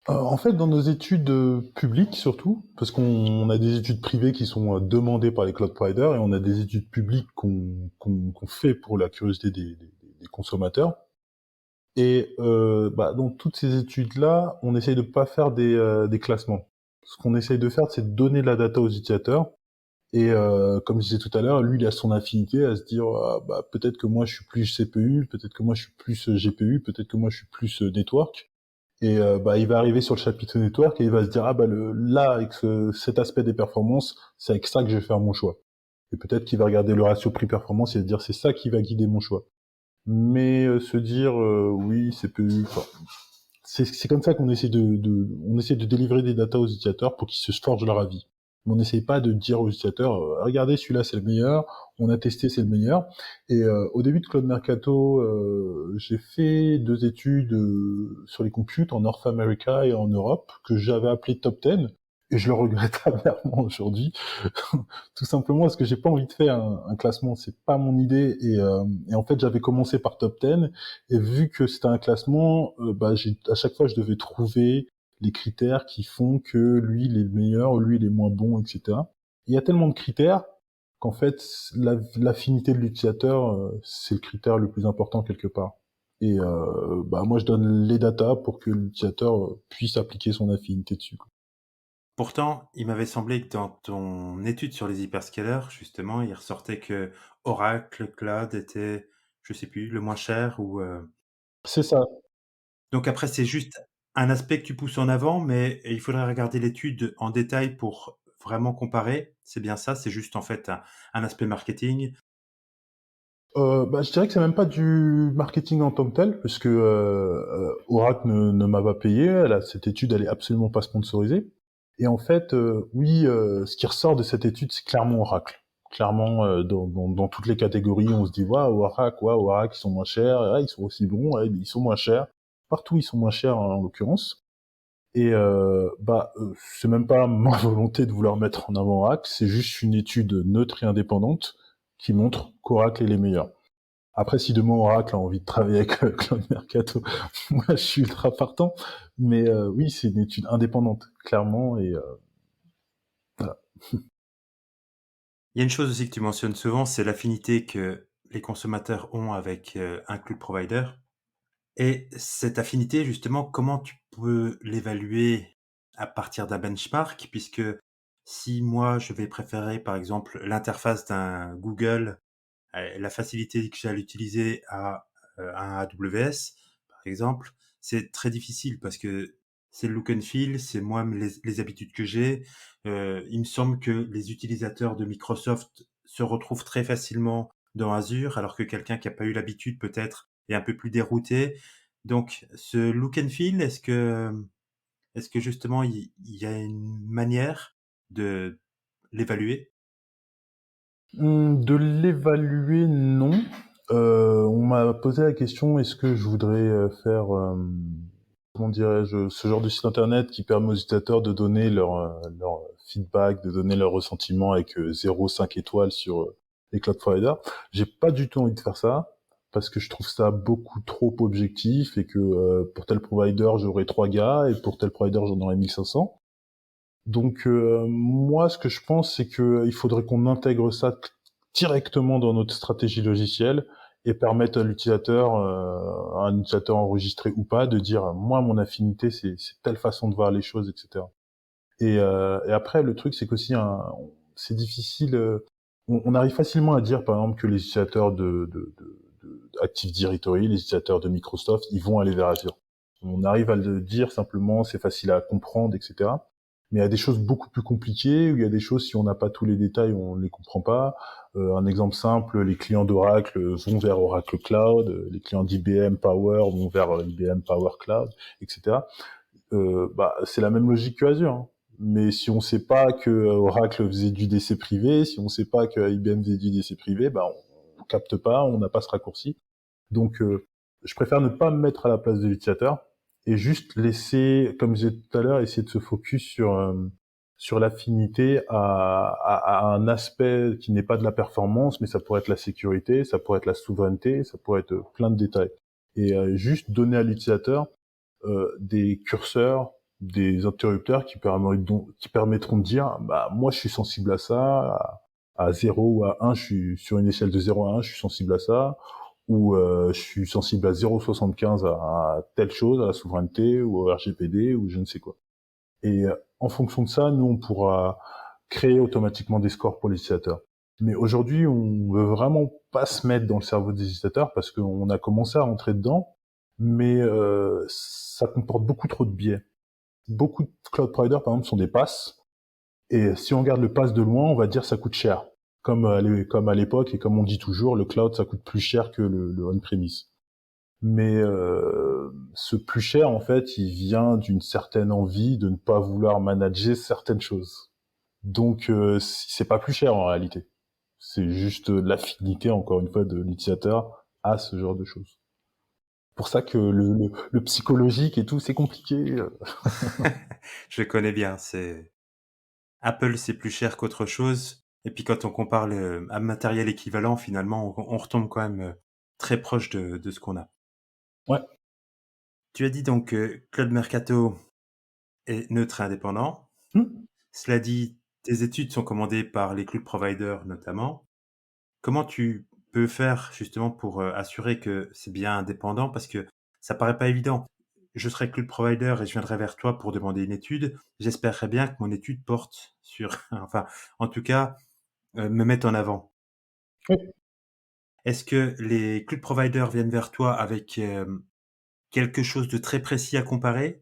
En fait, dans nos études publiques surtout, parce qu'on a des études privées qui sont demandées par les cloud providers et on a des études publiques qu'on fait pour la curiosité des consommateurs. Et dans toutes ces études-là, on essaye de pas faire des classements. Ce qu'on essaye de faire, c'est de donner de la data aux utilisateurs. Et comme je disais tout à l'heure, lui, il a son affinité à se dire peut-être que moi je suis plus CPU, peut-être que moi je suis plus GPU, peut-être que moi je suis plus network. Et il va arriver sur le chapitre network et il va se dire là avec cet aspect des performances, c'est avec ça que je vais faire mon choix. Et peut-être qu'il va regarder le ratio prix-performance et se dire c'est ça qui va guider mon choix. Mais se dire oui CPU, c'est comme ça qu'on essaie on essaie de délivrer des datas aux utilisateurs pour qu'ils se forgent leur avis. Mais on n'essaye pas de dire aux utilisateurs regardez celui-là c'est le meilleur, on a testé c'est le meilleur. Et au début de Cloud Mercato, j'ai fait 2 études sur les computes en North America et en Europe que j'avais appelé Top 10, et je le regrette amèrement aujourd'hui. Tout simplement parce que j'ai pas envie de faire un classement, c'est pas mon idée. Et en fait, j'avais commencé par Top 10, et vu que c'était un classement, à chaque fois, je devais trouver les critères qui font que lui, il est le meilleur, lui, il est moins bon, etc. Il y a tellement de critères qu'en fait, l'affinité de l'utilisateur, c'est le critère le plus important quelque part. Et moi, je donne les datas pour que l'utilisateur puisse appliquer son affinité dessus, quoi. Pourtant, il m'avait semblé que dans ton étude sur les hyperscalers, justement, il ressortait que Oracle Cloud était, je sais plus, le moins cher ou C'est ça. donc après c'est juste un aspect que tu pousses en avant, mais il faudrait regarder l'étude en détail pour vraiment comparer. C'est bien ça? C'est juste en fait un aspect marketing? Je dirais que c'est même pas du marketing en tant que tel, puisque Oracle ne m'a pas payé. Cette étude, elle est absolument pas sponsorisée. Et en fait, oui, ce qui ressort de cette étude, c'est clairement Oracle. Clairement, dans toutes les catégories, on se dit waouh, Oracle, ils sont moins chers, ils sont aussi bons, ils sont moins chers. Partout, ils sont moins chers en l'occurrence. Et c'est même pas ma volonté de vouloir mettre en avant Oracle, c'est juste une étude neutre et indépendante qui montre qu'Oracle est les meilleurs. Après, si demain Oracle a envie de travailler avec Cloud Mercato, moi je suis ultra partant. Mais oui, c'est une étude indépendante, clairement. Et voilà. Il y a une chose aussi que tu mentionnes souvent, c'est l'affinité que les consommateurs ont avec, un cloud provider et cette affinité justement, comment tu peux l'évaluer à partir d'un benchmark? Puisque si moi je vais préférer par exemple l'interface d'un Google, la facilité que j'ai à l'utiliser à, un AWS par exemple, c'est très difficile parce que c'est le look and feel, c'est moi les habitudes que j'ai. Il me semble que les utilisateurs de Microsoft se retrouvent très facilement dans Azure, alors que quelqu'un qui a pas eu l'habitude peut-être est un peu plus dérouté. Donc ce look and feel, est-ce que justement il y a une manière de l'évaluer? De l'évaluer, non. On m'a posé la question, est-ce que je voudrais faire, comment dirais-je, ce genre de site internet qui permet aux utilisateurs de donner leur feedback, de donner leur ressentiment avec 0, 5 étoiles sur les cloud providers. J'ai pas du tout envie de faire ça, parce que je trouve ça beaucoup trop objectif et que pour tel provider, j'aurai 3 gars et pour tel provider, j'en aurai 1500. Donc moi, ce que je pense, c'est que il faudrait qu'on intègre ça directement dans notre stratégie logicielle et permettre à un utilisateur enregistré ou pas, de dire moi mon affinité c'est telle façon de voir les choses, etc. Et après le truc c'est qu'aussi c'est difficile. On arrive facilement à dire par exemple que les utilisateurs de Active Directory, les utilisateurs de Microsoft, ils vont aller vers Azure. On arrive à le dire simplement, c'est facile à comprendre, etc. Mais il y a des choses beaucoup plus compliquées, où il y a des choses, si on n'a pas tous les détails, on ne les comprend pas. Un exemple simple, les clients d'Oracle vont vers Oracle Cloud, les clients d'IBM Power vont vers IBM Power Cloud, etc. C'est la même logique que Azure, hein. Mais si on sait pas que Oracle faisait du DC privé, si on sait pas que IBM faisait du DC privé, on capte pas, on n'a pas ce raccourci. Donc, je préfère ne pas me mettre à la place de l'utilisateur et juste laisser, comme je disais tout à l'heure, essayer de se focus sur l'affinité à un aspect qui n'est pas de la performance, mais ça pourrait être la sécurité, ça pourrait être la souveraineté, ça pourrait être plein de détails. Et juste donner à l'utilisateur des curseurs, des interrupteurs qui permettront de dire, bah moi je suis sensible à ça, à 0 ou à 1, je suis sur une échelle de 0 à 1, je suis sensible à ça, ou je suis sensible à 0,75 à telle chose, à la souveraineté, ou au RGPD, ou je ne sais quoi. Et en fonction de ça, nous, on pourra créer automatiquement des scores pour les utilisateurs. Mais aujourd'hui, on veut vraiment pas se mettre dans le cerveau des utilisateurs parce qu'on a commencé à rentrer dedans, mais ça comporte beaucoup trop de biais. Beaucoup de cloud providers, par exemple, sont des passes, et si on regarde le pass de loin, on va dire ça coûte cher. Comme à l'époque, et comme on dit toujours, le cloud, ça coûte plus cher que le on-premise. Mais ce plus cher, en fait, il vient d'une certaine envie de ne pas vouloir manager certaines choses. Donc, c'est pas plus cher en réalité. C'est juste l'affinité, encore une fois, de l'utilisateur à ce genre de choses. Pour ça que le psychologique et tout, c'est compliqué. Je connais bien, c'est Apple, c'est plus cher qu'autre chose et puis quand on compare le un matériel équivalent, finalement, on retombe quand même, très proche de ce qu'on a. Ouais. Tu as dit donc que Cloud Mercato est neutre et indépendant. Hmm. Cela dit, tes études sont commandées par les cloud providers notamment. Comment tu peux faire justement pour, assurer que c'est bien indépendant? Parce que ça paraît pas évident. Je serais cloud provider et je viendrais vers toi pour demander une étude. J'espérerais bien que mon étude porte sur enfin, en tout cas, me mette en avant. Oui. Est-ce que les cloud providers viennent vers toi avec, quelque chose de très précis à comparer?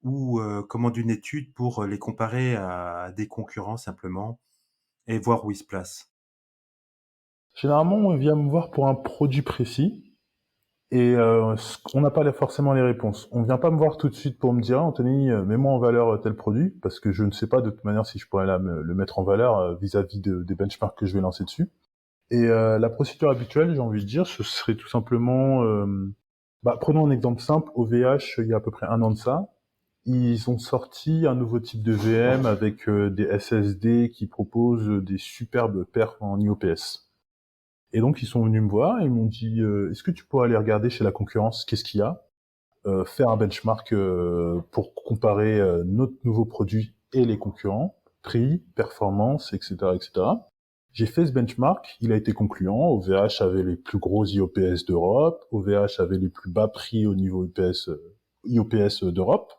Ou, commandent une étude pour, les comparer à des concurrents simplement et voir où ils se placent? Généralement, on vient me voir pour un produit précis. Et on n'a pas forcément les réponses. On vient pas me voir tout de suite pour me dire, ah, Anthony, mets-moi en valeur tel produit, parce que je ne sais pas de toute manière si je pourrais le mettre en valeur vis-à-vis des benchmarks que je vais lancer dessus. Et la procédure habituelle, j'ai envie de dire, ce serait tout simplement, prenons un exemple simple, OVH, il y a à peu près un an de ça, ils ont sorti un nouveau type de VM avec des SSD qui proposent des superbes perfs en IOPS. Et donc ils sont venus me voir et ils m'ont dit est-ce que tu pourrais aller regarder chez la concurrence qu'est-ce qu'il y a, faire un benchmark pour comparer notre nouveau produit et les concurrents, prix, performance, etc., etc. J'ai fait ce benchmark, il a été concluant. OVH avait les plus gros IOPS d'Europe, OVH avait les plus bas prix au niveau IOPS d'Europe.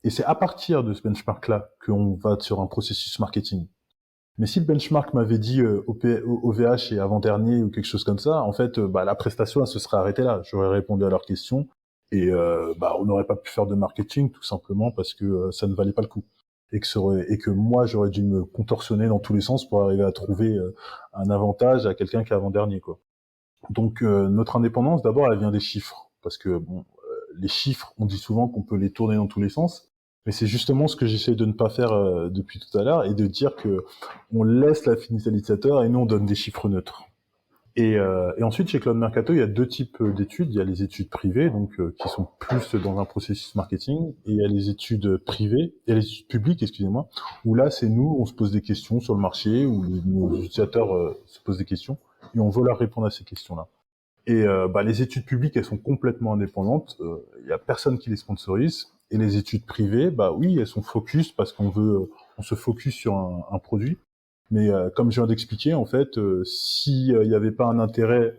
Et c'est à partir de ce benchmark-là qu'on va sur un processus marketing. Mais si le benchmark m'avait dit OVH est avant-dernier ou quelque chose comme ça, en fait, la prestation, elle se serait arrêtée là. J'aurais répondu à leurs questions et on n'aurait pas pu faire de marketing tout simplement parce que ça ne valait pas le coup. Et que moi, j'aurais dû me contorsionner dans tous les sens pour arriver à trouver un avantage à quelqu'un qui est avant-dernier, quoi. Donc, notre indépendance, d'abord, elle vient des chiffres. Parce que, les chiffres, on dit souvent qu'on peut les tourner dans tous les sens. Mais c'est justement ce que j'essaie de ne pas faire depuis tout à l'heure et de dire que on laisse la finalité à l'utilisateur et nous, on donne des chiffres neutres. Et ensuite, chez Cloud Mercato, il y a deux types d'études. Il y a les études privées, donc qui sont plus dans un processus marketing, et il y a les études privées, et les études publiques, excusez-moi, où là, c'est nous, on se pose des questions sur le marché, où nos utilisateurs se posent des questions, et on veut leur répondre à ces questions-là. Et les études publiques, elles sont complètement indépendantes. Il y a personne qui les sponsorise. Et les études privées, oui, elles sont focus parce on se focus sur un produit. Mais comme je viens d'expliquer, en fait, s'il n'y avait pas un intérêt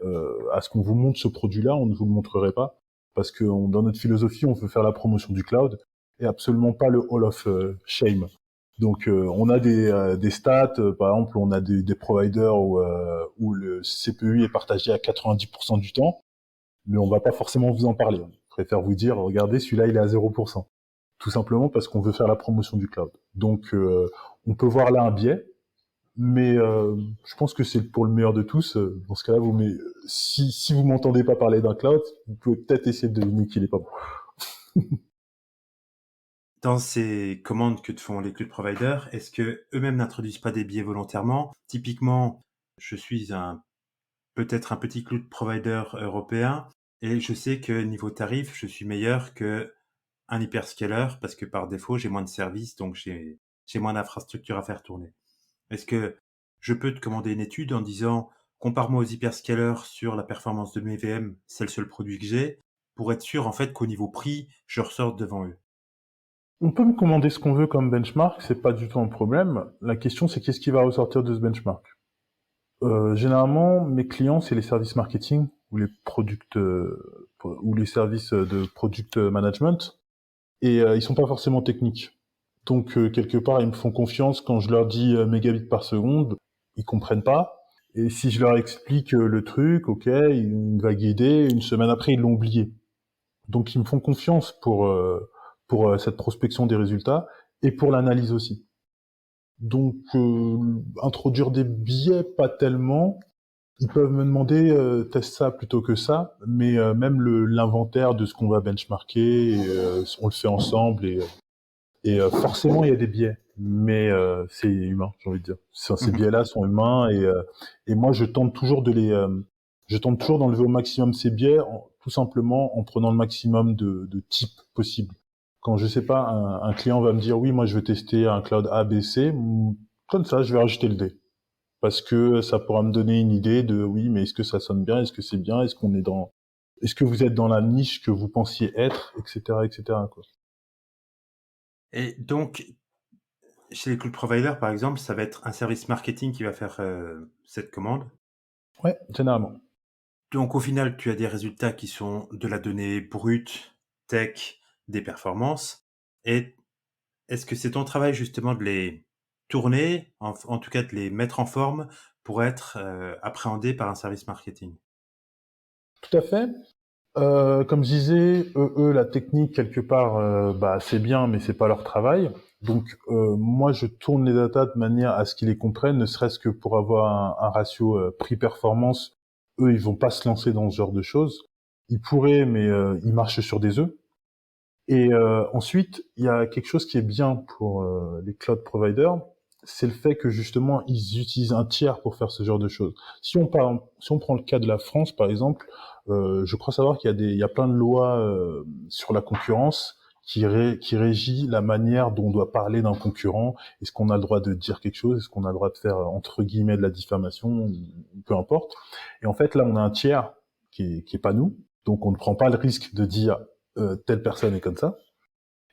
à ce qu'on vous montre ce produit-là, on ne vous le montrerait pas. Parce que dans notre philosophie, on veut faire la promotion du cloud et absolument pas le Hall of Shame. Donc on a des stats, par exemple, on a des providers où le CPU est partagé à 90% du temps, mais on va pas forcément vous en parler. On préfère vous dire, regardez, celui-là, il est à 0%. Tout simplement parce qu'on veut faire la promotion du cloud. Donc on peut voir là un biais, mais je pense que c'est pour le meilleur de tous. Dans ce cas-là, si vous m'entendez pas parler d'un cloud, vous pouvez peut-être essayer de deviner qu'il est pas bon. Dans ces commandes que te font les cloud providers, est-ce que eux-mêmes n'introduisent pas des biais volontairement? Typiquement, je suis peut-être un petit cloud provider européen et je sais que niveau tarif, je suis meilleur que un hyperscaler parce que par défaut, j'ai moins de services, donc j'ai moins d'infrastructures à faire tourner. Est-ce que je peux te commander une étude en disant compare-moi aux hyperscalers sur la performance de mes VM, c'est le seul produit que j'ai, pour être sûr en fait qu'au niveau prix, je ressorte devant eux. On peut me commander ce qu'on veut comme benchmark, c'est pas du tout un problème. La question, c'est qu'est-ce qui va ressortir de ce benchmark. Généralement, mes clients, c'est les services marketing ou les services de product management, et ils sont pas forcément techniques. Donc quelque part, ils me font confiance quand je leur dis mégabits par seconde, ils comprennent pas. Et si je leur explique le truc, ok, il va guider. Une semaine après, ils l'ont oublié. Donc ils me font confiance pour cette prospection des résultats et pour l'analyse aussi. Donc introduire des biais, pas tellement. Ils peuvent me demander teste ça plutôt que ça, mais même l'inventaire de ce qu'on va benchmarker, on le fait ensemble et forcément il y a des biais, mais c'est humain, j'ai envie de dire. Ces Mhm. biais-là sont humains et moi je tente toujours d'enlever au maximum ces biais, tout simplement en prenant le maximum de types possibles. Quand je sais pas, un client va me dire oui, moi je veux tester un cloud A, B, C, comme ça je vais rajouter le D parce que ça pourra me donner une idée de oui, mais est-ce que ça sonne bien, est-ce que c'est bien, est-ce que vous êtes dans la niche que vous pensiez être, etc., etc., quoi. Et donc, chez les cloud providers, par exemple, ça va être un service marketing qui va faire cette commande. Ouais, généralement. Donc, au final, tu as des résultats qui sont de la donnée brute, tech, des performances. Et est-ce que c'est ton travail justement de les tourner, en tout cas de les mettre en forme pour être appréhendés par un service marketing? Tout à fait. Comme je disais, la technique quelque part, c'est bien, mais c'est pas leur travail. Donc moi, je tourne les data de manière à ce qu'ils les comprennent, ne serait-ce que pour avoir un ratio prix-performance. Eux, ils vont pas se lancer dans ce genre de choses. Ils pourraient, mais ils marchent sur des œufs. Et ensuite, il y a quelque chose qui est bien pour les cloud providers, c'est le fait que justement ils utilisent un tiers pour faire ce genre de choses. Si on prend le cas de la France par exemple, je crois savoir il y a plein de lois sur la concurrence qui régit la manière dont on doit parler d'un concurrent. Est-ce qu'on a le droit de dire quelque chose? Est-ce qu'on a le droit de faire entre guillemets de la diffamation? Peu importe. Et en fait là, on a un tiers qui est pas nous, donc on ne prend pas le risque de dire telle personne est comme ça.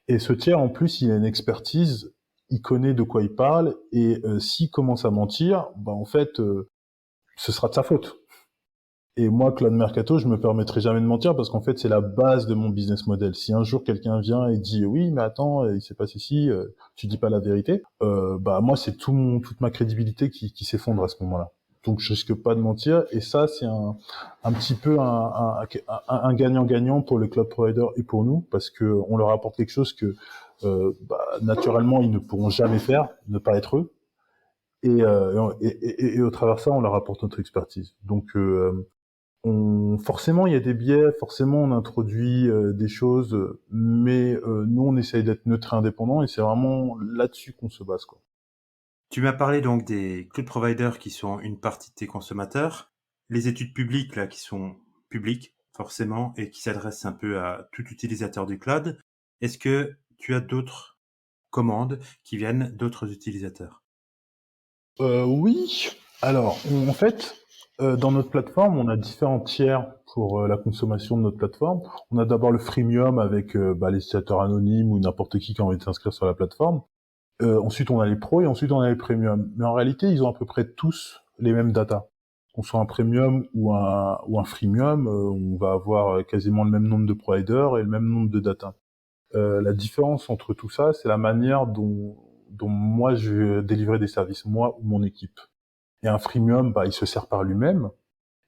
Et ce tiers, en plus, il a une expertise il connaît de quoi il parle, et s'il commence à mentir, bah en fait, ce sera de sa faute. Et moi, Claude Mercato, je me permettrai jamais de mentir parce qu'en fait, c'est la base de mon business model. Si un jour quelqu'un vient et dit oui, mais attends, il s'est passé ci, tu dis pas la vérité, bah moi, c'est toute ma crédibilité qui s'effondre à ce moment-là. Donc, je risque pas de mentir. Et ça, c'est un petit peu un gagnant-gagnant pour le cloud provider et pour nous parce que on leur apporte quelque chose que bah, naturellement ils ne pourront jamais faire, ne pas être eux. Et au travers de ça, on leur apporte notre expertise. Donc forcément, il y a des biais, forcément, on introduit des choses, mais nous, on essaye d'être neutre et indépendant, et c'est vraiment là-dessus qu'on se base, quoi. Tu m'as parlé donc des cloud providers qui sont une partie de tes consommateurs, les études publiques là qui sont publiques forcément et qui s'adressent un peu à tout utilisateur du cloud. Est-ce que tu as d'autres commandes qui viennent d'autres utilisateurs? Oui. Alors, en fait, dans notre plateforme, on a différents tiers pour la consommation de notre plateforme. On a d'abord le freemium avec bah, les utilisateurs anonymes ou n'importe qui a envie de s'inscrire sur la plateforme. Ensuite, on a les pros et ensuite on a les premium. Mais en réalité, ils ont à peu près tous les mêmes datas. Qu'on soit un premium ou un freemium, on va avoir quasiment le même nombre de providers et le même nombre de data. La différence entre tout ça, c'est la manière dont moi je vais délivrer des services, moi ou mon équipe. Et un freemium, bah, il se sert par lui-même.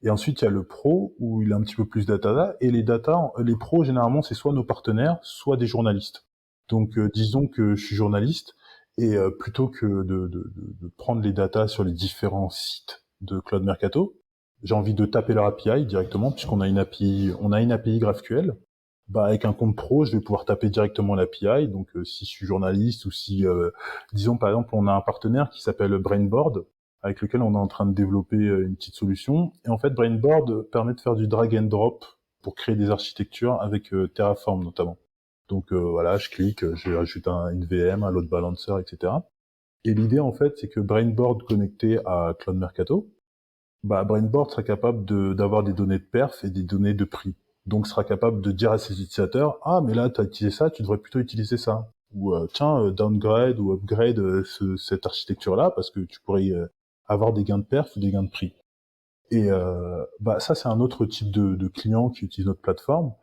Et ensuite, il y a le pro où il a un petit peu plus de data. Et les pros, généralement, c'est soit nos partenaires, soit des journalistes. Donc, disons que je suis journaliste et plutôt que de prendre les datas sur les différents sites de Cloud Mercato, j'ai envie de taper leur API directement puisqu'on a une API GraphQL. Bah, avec un compte pro, je vais pouvoir taper directement l'API. Donc, si je suis journaliste ou si, disons par exemple, on a un partenaire qui s'appelle Brainboard, avec lequel on est en train de développer une petite solution. Et en fait, Brainboard permet de faire du drag and drop pour créer des architectures avec Terraform notamment. Donc voilà, je clique, je rajoute une VM, un load balancer, etc. Et l'idée en fait, c'est que Brainboard connecté à Cloud Mercato, bah, Brainboard sera capable d'avoir des données de perf et des données de prix. Donc sera capable de dire à ses utilisateurs, ah mais là tu as utilisé ça, tu devrais plutôt utiliser ça. Ou tiens, downgrade ou upgrade cette architecture-là parce que tu pourrais avoir des gains de perf ou des gains de prix. Et bah ça c'est un autre type de client qui utilise notre plateforme.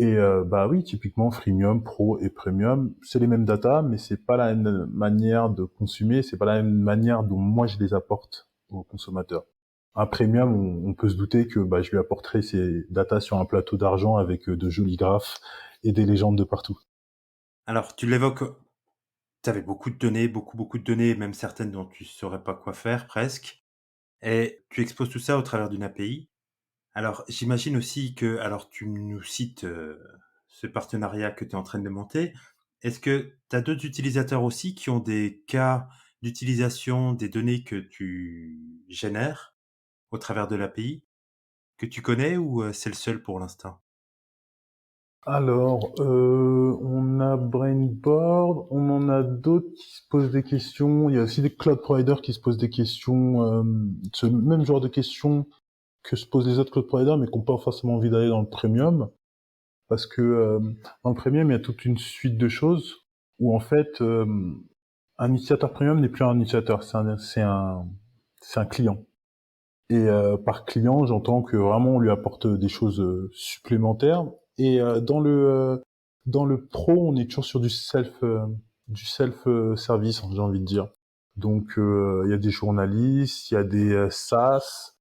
Et bah oui, typiquement Freemium, Pro et Premium, c'est les mêmes data, mais c'est pas la même manière de consommer, c'est pas la même manière dont moi je les apporte aux consommateurs. Un Premium, on peut se douter que bah, je lui apporterai ces data sur un plateau d'argent avec de jolis graphes et des légendes de partout. Alors tu l'évoques, tu avais beaucoup de données, beaucoup de données, même certaines dont tu saurais pas quoi faire presque et tu exposes tout ça au travers d'une API. Alors j'imagine aussi que alors tu nous cites, ce partenariat que tu es en train de monter. Est-ce que tu as d'autres utilisateurs aussi qui ont des cas d'utilisation des données que tu génères au travers de l'API, que tu connais ou, c'est le seul pour l'instant? Alors, on a Brainboard, on en a d'autres qui se posent des questions. Il y a aussi des cloud providers qui se posent des questions, ce même genre de questions que se posent les autres cloud providers, mais qui n'ont pas forcément envie d'aller dans le premium, parce que dans le premium, il y a toute une suite de choses où en fait, un utilisateur premium n'est plus un utilisateur, c'est un client. Et par client, j'entends que vraiment on lui apporte des choses supplémentaires. Et dans le pro, on est toujours sur du self service, j'ai envie de dire. Donc il y a des journalistes, il y a des SaaS,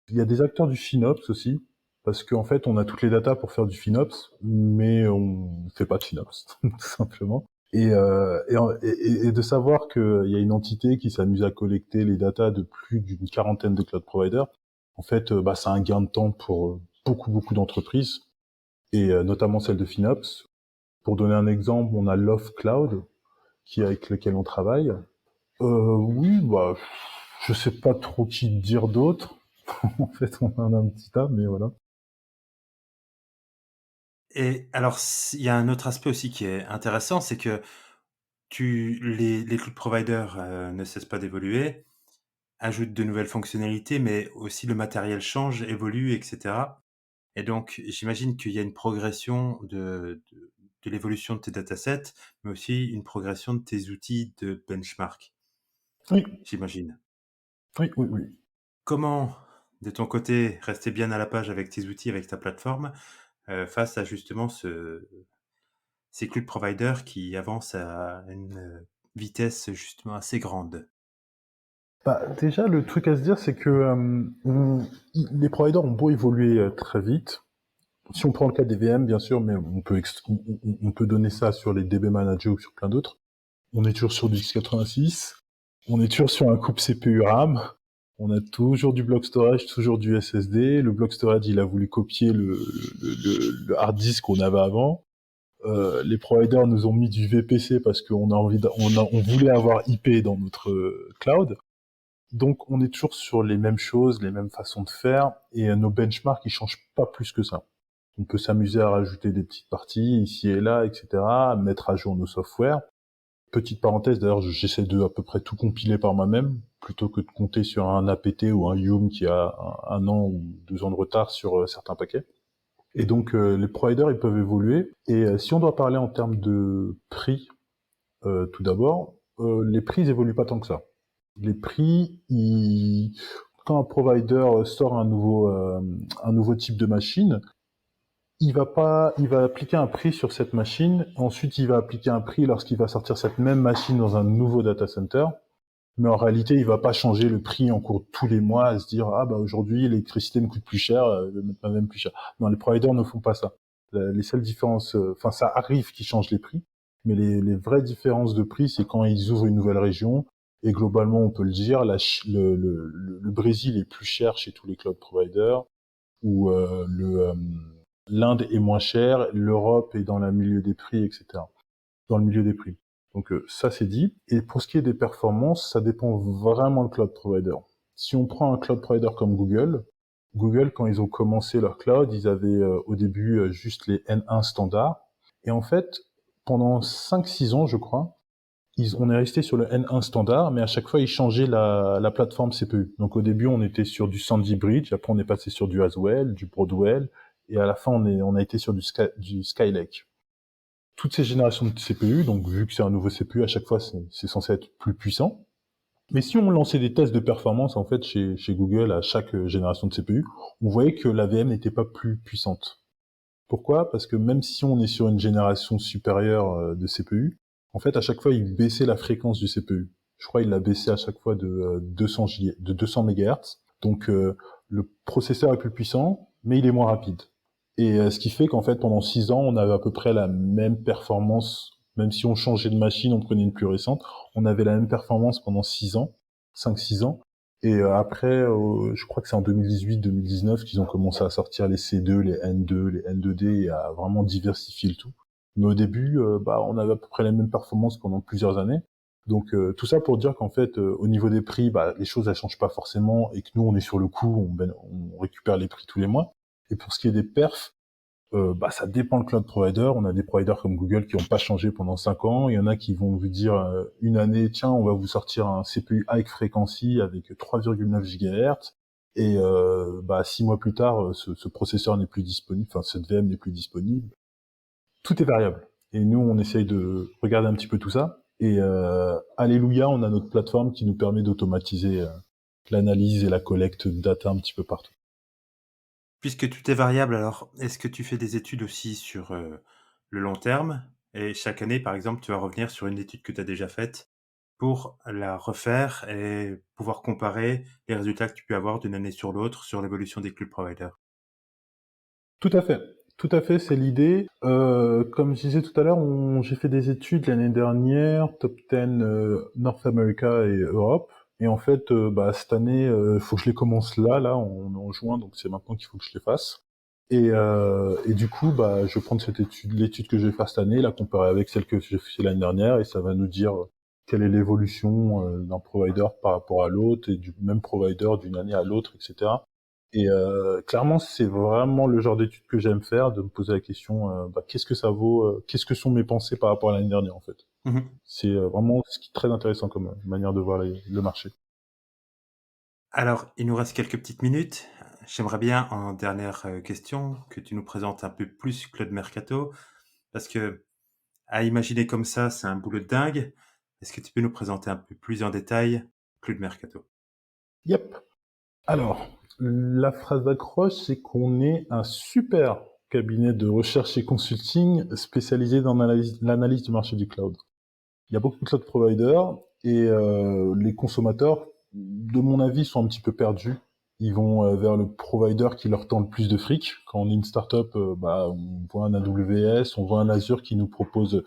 il y a des acteurs du FinOps aussi, parce qu'en fait on a toutes les datas pour faire du FinOps, mais on fait pas de FinOps tout simplement. Et de savoir qu'il y a une entité qui s'amuse à collecter les datas de plus d'une quarantaine de cloud providers, en fait, bah, c'est un gain de temps pour beaucoup d'entreprises, et notamment celles de FinOps. Pour donner un exemple, on a Love Cloud, avec lequel on travaille. Oui, bah, je sais pas trop qui dire d'autre. En fait, on en a un petit tas, mais voilà. Et alors il y a un autre aspect aussi qui est intéressant, c'est que les cloud providers, ne cessent pas d'évoluer, ajoutent de nouvelles fonctionnalités, mais aussi le matériel change, évolue et cetera. Et donc, j'imagine qu'il y a une progression de l'évolution de tes datasets, mais aussi une progression de tes outils de benchmark, Oui, j'imagine. oui, oui, oui. Comment, de ton côté, rester bien à la page avec tes outils, avec ta plateforme, face à justement ces cloud providers qui avancent à une, vitesse justement assez grande? Bah, déjà, le truc à se dire, c'est que les providers ont beau évoluer très vite. Si on prend le cas des VM, bien sûr, mais on peut donner ça sur les DB Manager ou sur plein d'autres. On est toujours sur du x86. On est toujours sur un couple CPU RAM. On a toujours du block storage, toujours du SSD. Le block storage, il a voulu copier le hard disk qu'on avait avant. Les providers nous ont mis du VPC parce qu'on a envie, on voulait avoir IP dans notre cloud. Donc, on est toujours sur les mêmes choses, les mêmes façons de faire, et nos benchmarks, ils changent pas plus que ça. On peut s'amuser à rajouter des petites parties ici et là, etc., à mettre à jour nos softwares. Petite parenthèse, d'ailleurs, j'essaie de à peu près tout compiler par moi-même, plutôt que de compter sur un APT ou un Yum qui a un an ou 2 ans de retard sur certains paquets. Et donc, les providers, ils peuvent évoluer. Et si on doit parler en termes de prix, tout d'abord, les prix ils évoluent pas tant que ça. Les prix, quand un provider sort un nouveau type de machine, il va appliquer un prix sur cette machine. Ensuite, il va appliquer un prix lorsqu'il va sortir cette même machine dans un nouveau data center. Mais en réalité, il va pas changer le prix en cours de tous les mois à se dire, ah, bah, aujourd'hui, l'électricité me coûte plus cher, je vais mettre ma même plus cher. Non, les providers ne font pas ça. Les seules différences, enfin, ça arrive qu'ils changent les prix, mais les vraies différences de prix, c'est quand ils ouvrent une nouvelle région. Et globalement, on peut le dire, le Brésil est plus cher chez tous les cloud providers, ou l'Inde est moins cher, l'Europe est dans le milieu des prix, etc. Dans le milieu des prix. Donc ça c'est dit. Et pour ce qui est des performances, ça dépend vraiment de cloud provider. Si on prend un cloud provider comme Google, Google quand ils ont commencé leur cloud, ils avaient au début juste les N1 standards. Et en fait, pendant 5-6 ans, je crois, on est resté sur le N1 standard, mais à chaque fois, ils changeaient la plateforme CPU. Donc au début, on était sur du Sandy Bridge, après on est passé sur du Haswell, du Broadwell, et à la fin, on a été sur du Skylake. Toutes ces générations de CPU, donc vu que c'est un nouveau CPU, à chaque fois, c'est censé être plus puissant. Mais si on lançait des tests de performance, en fait, chez Google, à chaque génération de CPU, on voyait que la VM n'était pas plus puissante. Pourquoi? Parce que même si on est sur une génération supérieure de CPU, en fait, à chaque fois, il baissait la fréquence du CPU. Je crois qu'il l'a baissé à chaque fois de 200 MHz. Donc, le processeur est plus puissant, mais il est moins rapide. Et ce qui fait qu'en fait, pendant 6 ans, on avait à peu près la même performance, même si on changeait de machine, on prenait une plus récente, on avait la même performance pendant 6 ans, 5-6 ans. Et après, je crois que c'est en 2018-2019 qu'ils ont commencé à sortir les C2, les N2, les N2D et à vraiment diversifier le tout. Mais au début, bah, on avait à peu près les mêmes performances pendant plusieurs années. Donc tout ça pour dire qu'en fait, au niveau des prix, bah, les choses elles changent pas forcément et que nous on est sur le coup, on récupère les prix tous les mois. Et pour ce qui est des perfs, bah, ça dépend le cloud provider. On a des providers comme Google qui n'ont pas changé pendant 5 ans. Il y en a qui vont vous dire une année, tiens, on va vous sortir un CPU high frequency avec 3,9 GHz. Et bah, 6 mois plus tard, ce processeur n'est plus disponible, enfin cette VM n'est plus disponible. Tout est variable. Et nous, on essaye de regarder un petit peu tout ça. Et alléluia, on a notre plateforme qui nous permet d'automatiser l'analyse et la collecte de data un petit peu partout. Puisque tout est variable, alors est-ce que tu fais des études aussi sur, le long terme? Et chaque année, par exemple, tu vas revenir sur une étude que tu as déjà faite pour la refaire et pouvoir comparer les résultats que tu peux avoir d'une année sur l'autre sur l'évolution des cloud providers? Tout à fait. Tout à fait, c'est l'idée. Comme je disais tout à l'heure, j'ai fait des études l'année dernière, top 10 North America et Europe. Et en fait, bah, cette année, il faut que je les commence là, en juin, donc c'est maintenant qu'il faut que je les fasse. Et du coup, bah, je vais prendre l'étude que je vais faire cette année, la comparer avec celle que j'ai fait l'année dernière, et ça va nous dire quelle est l'évolution d'un provider par rapport à l'autre, et du même provider d'une année à l'autre, etc. Et clairement, c'est vraiment le genre d'étude que j'aime faire, de me poser la question, bah, qu'est-ce que ça vaut, qu'est-ce que sont mes pensées par rapport à l'année dernière, en fait. Mmh. C'est vraiment ce qui est très intéressant comme manière de voir le marché. Alors, il nous reste quelques petites minutes. J'aimerais bien, en dernière, question, que tu nous présentes un peu plus Claude Mercato, parce que À imaginer comme ça, c'est un boulot de dingue. Est-ce que tu peux nous présenter un peu plus en détail Claude Mercato? Yep. Alors, la phrase d'accroche, c'est qu'on est un super cabinet de recherche et consulting spécialisé dans l'analyse du marché du cloud. Il y a beaucoup de cloud providers et les consommateurs, de mon avis, sont un petit peu perdus. Ils vont vers le provider qui leur tend le plus de fric. Quand on est une startup, on voit un AWS, on voit un Azure qui nous propose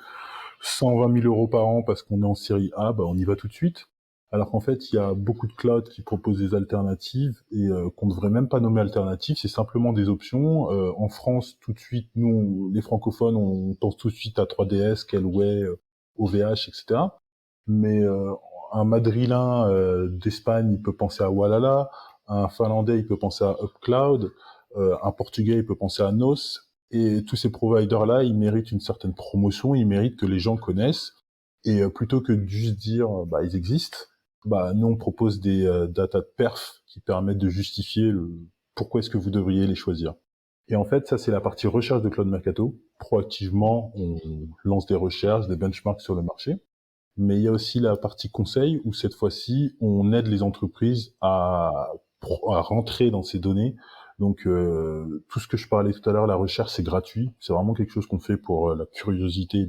120 000 euros par an parce qu'on est en série A, on y va tout de suite. Alors qu'en fait, il y a beaucoup de clouds qui proposent des alternatives et qu'on ne devrait même pas nommer alternatives, c'est simplement des options. En France, tout de suite, nous, les francophones, on pense tout de suite à 3DS, Kelway, OVH, etc. Mais un Madrilène d'Espagne, il peut penser à Walala, un Finlandais, il peut penser à UpCloud, un Portugais, il peut penser à Nos. Et tous ces providers-là, ils méritent une certaine promotion, ils méritent que les gens connaissent. Et plutôt que de juste dire, ils existent, nous on propose des data de perf qui permettent de justifier le pourquoi est-ce que vous devriez les choisir. Et en fait, ça c'est la partie recherche de Cloud Mercato. Proactivement, on lance des recherches, des benchmarks sur le marché. Mais il y a aussi la partie conseil où cette fois-ci, on aide les entreprises à rentrer dans ces données. Donc tout ce que je parlais tout à l'heure, la recherche, c'est gratuit. C'est vraiment quelque chose qu'on fait pour la curiosité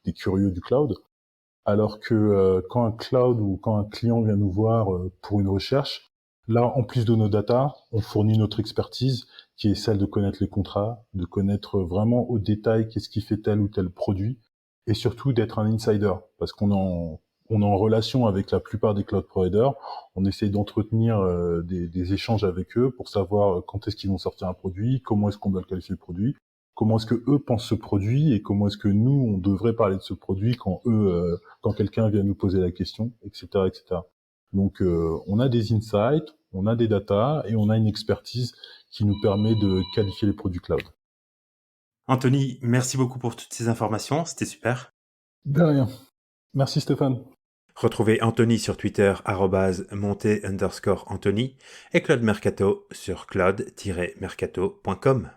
des curieux du cloud. Alors que quand un cloud ou quand un client vient nous voir pour une recherche, là, en plus de nos data, on fournit notre expertise qui est celle de connaître les contrats, de connaître vraiment au détail qu'est-ce qui fait tel ou tel produit, et surtout d'être un insider, parce on est en relation avec la plupart des cloud providers, on essaie d'entretenir des échanges avec eux pour savoir quand est-ce qu'ils vont sortir un produit, comment est-ce qu'on doit le qualifier le produit, comment est-ce que eux pensent ce produit et comment est-ce que nous on devrait parler de ce produit quand quelqu'un vient nous poser la question, etc., etc. Donc on a des insights, on a des data et on a une expertise qui nous permet de qualifier les produits cloud. Anthony, merci beaucoup pour toutes ces informations, c'était super. De rien. Merci Stéphane. Retrouvez Anthony sur Twitter @monté_Anthony et Claude Mercato sur claude-mercato.com.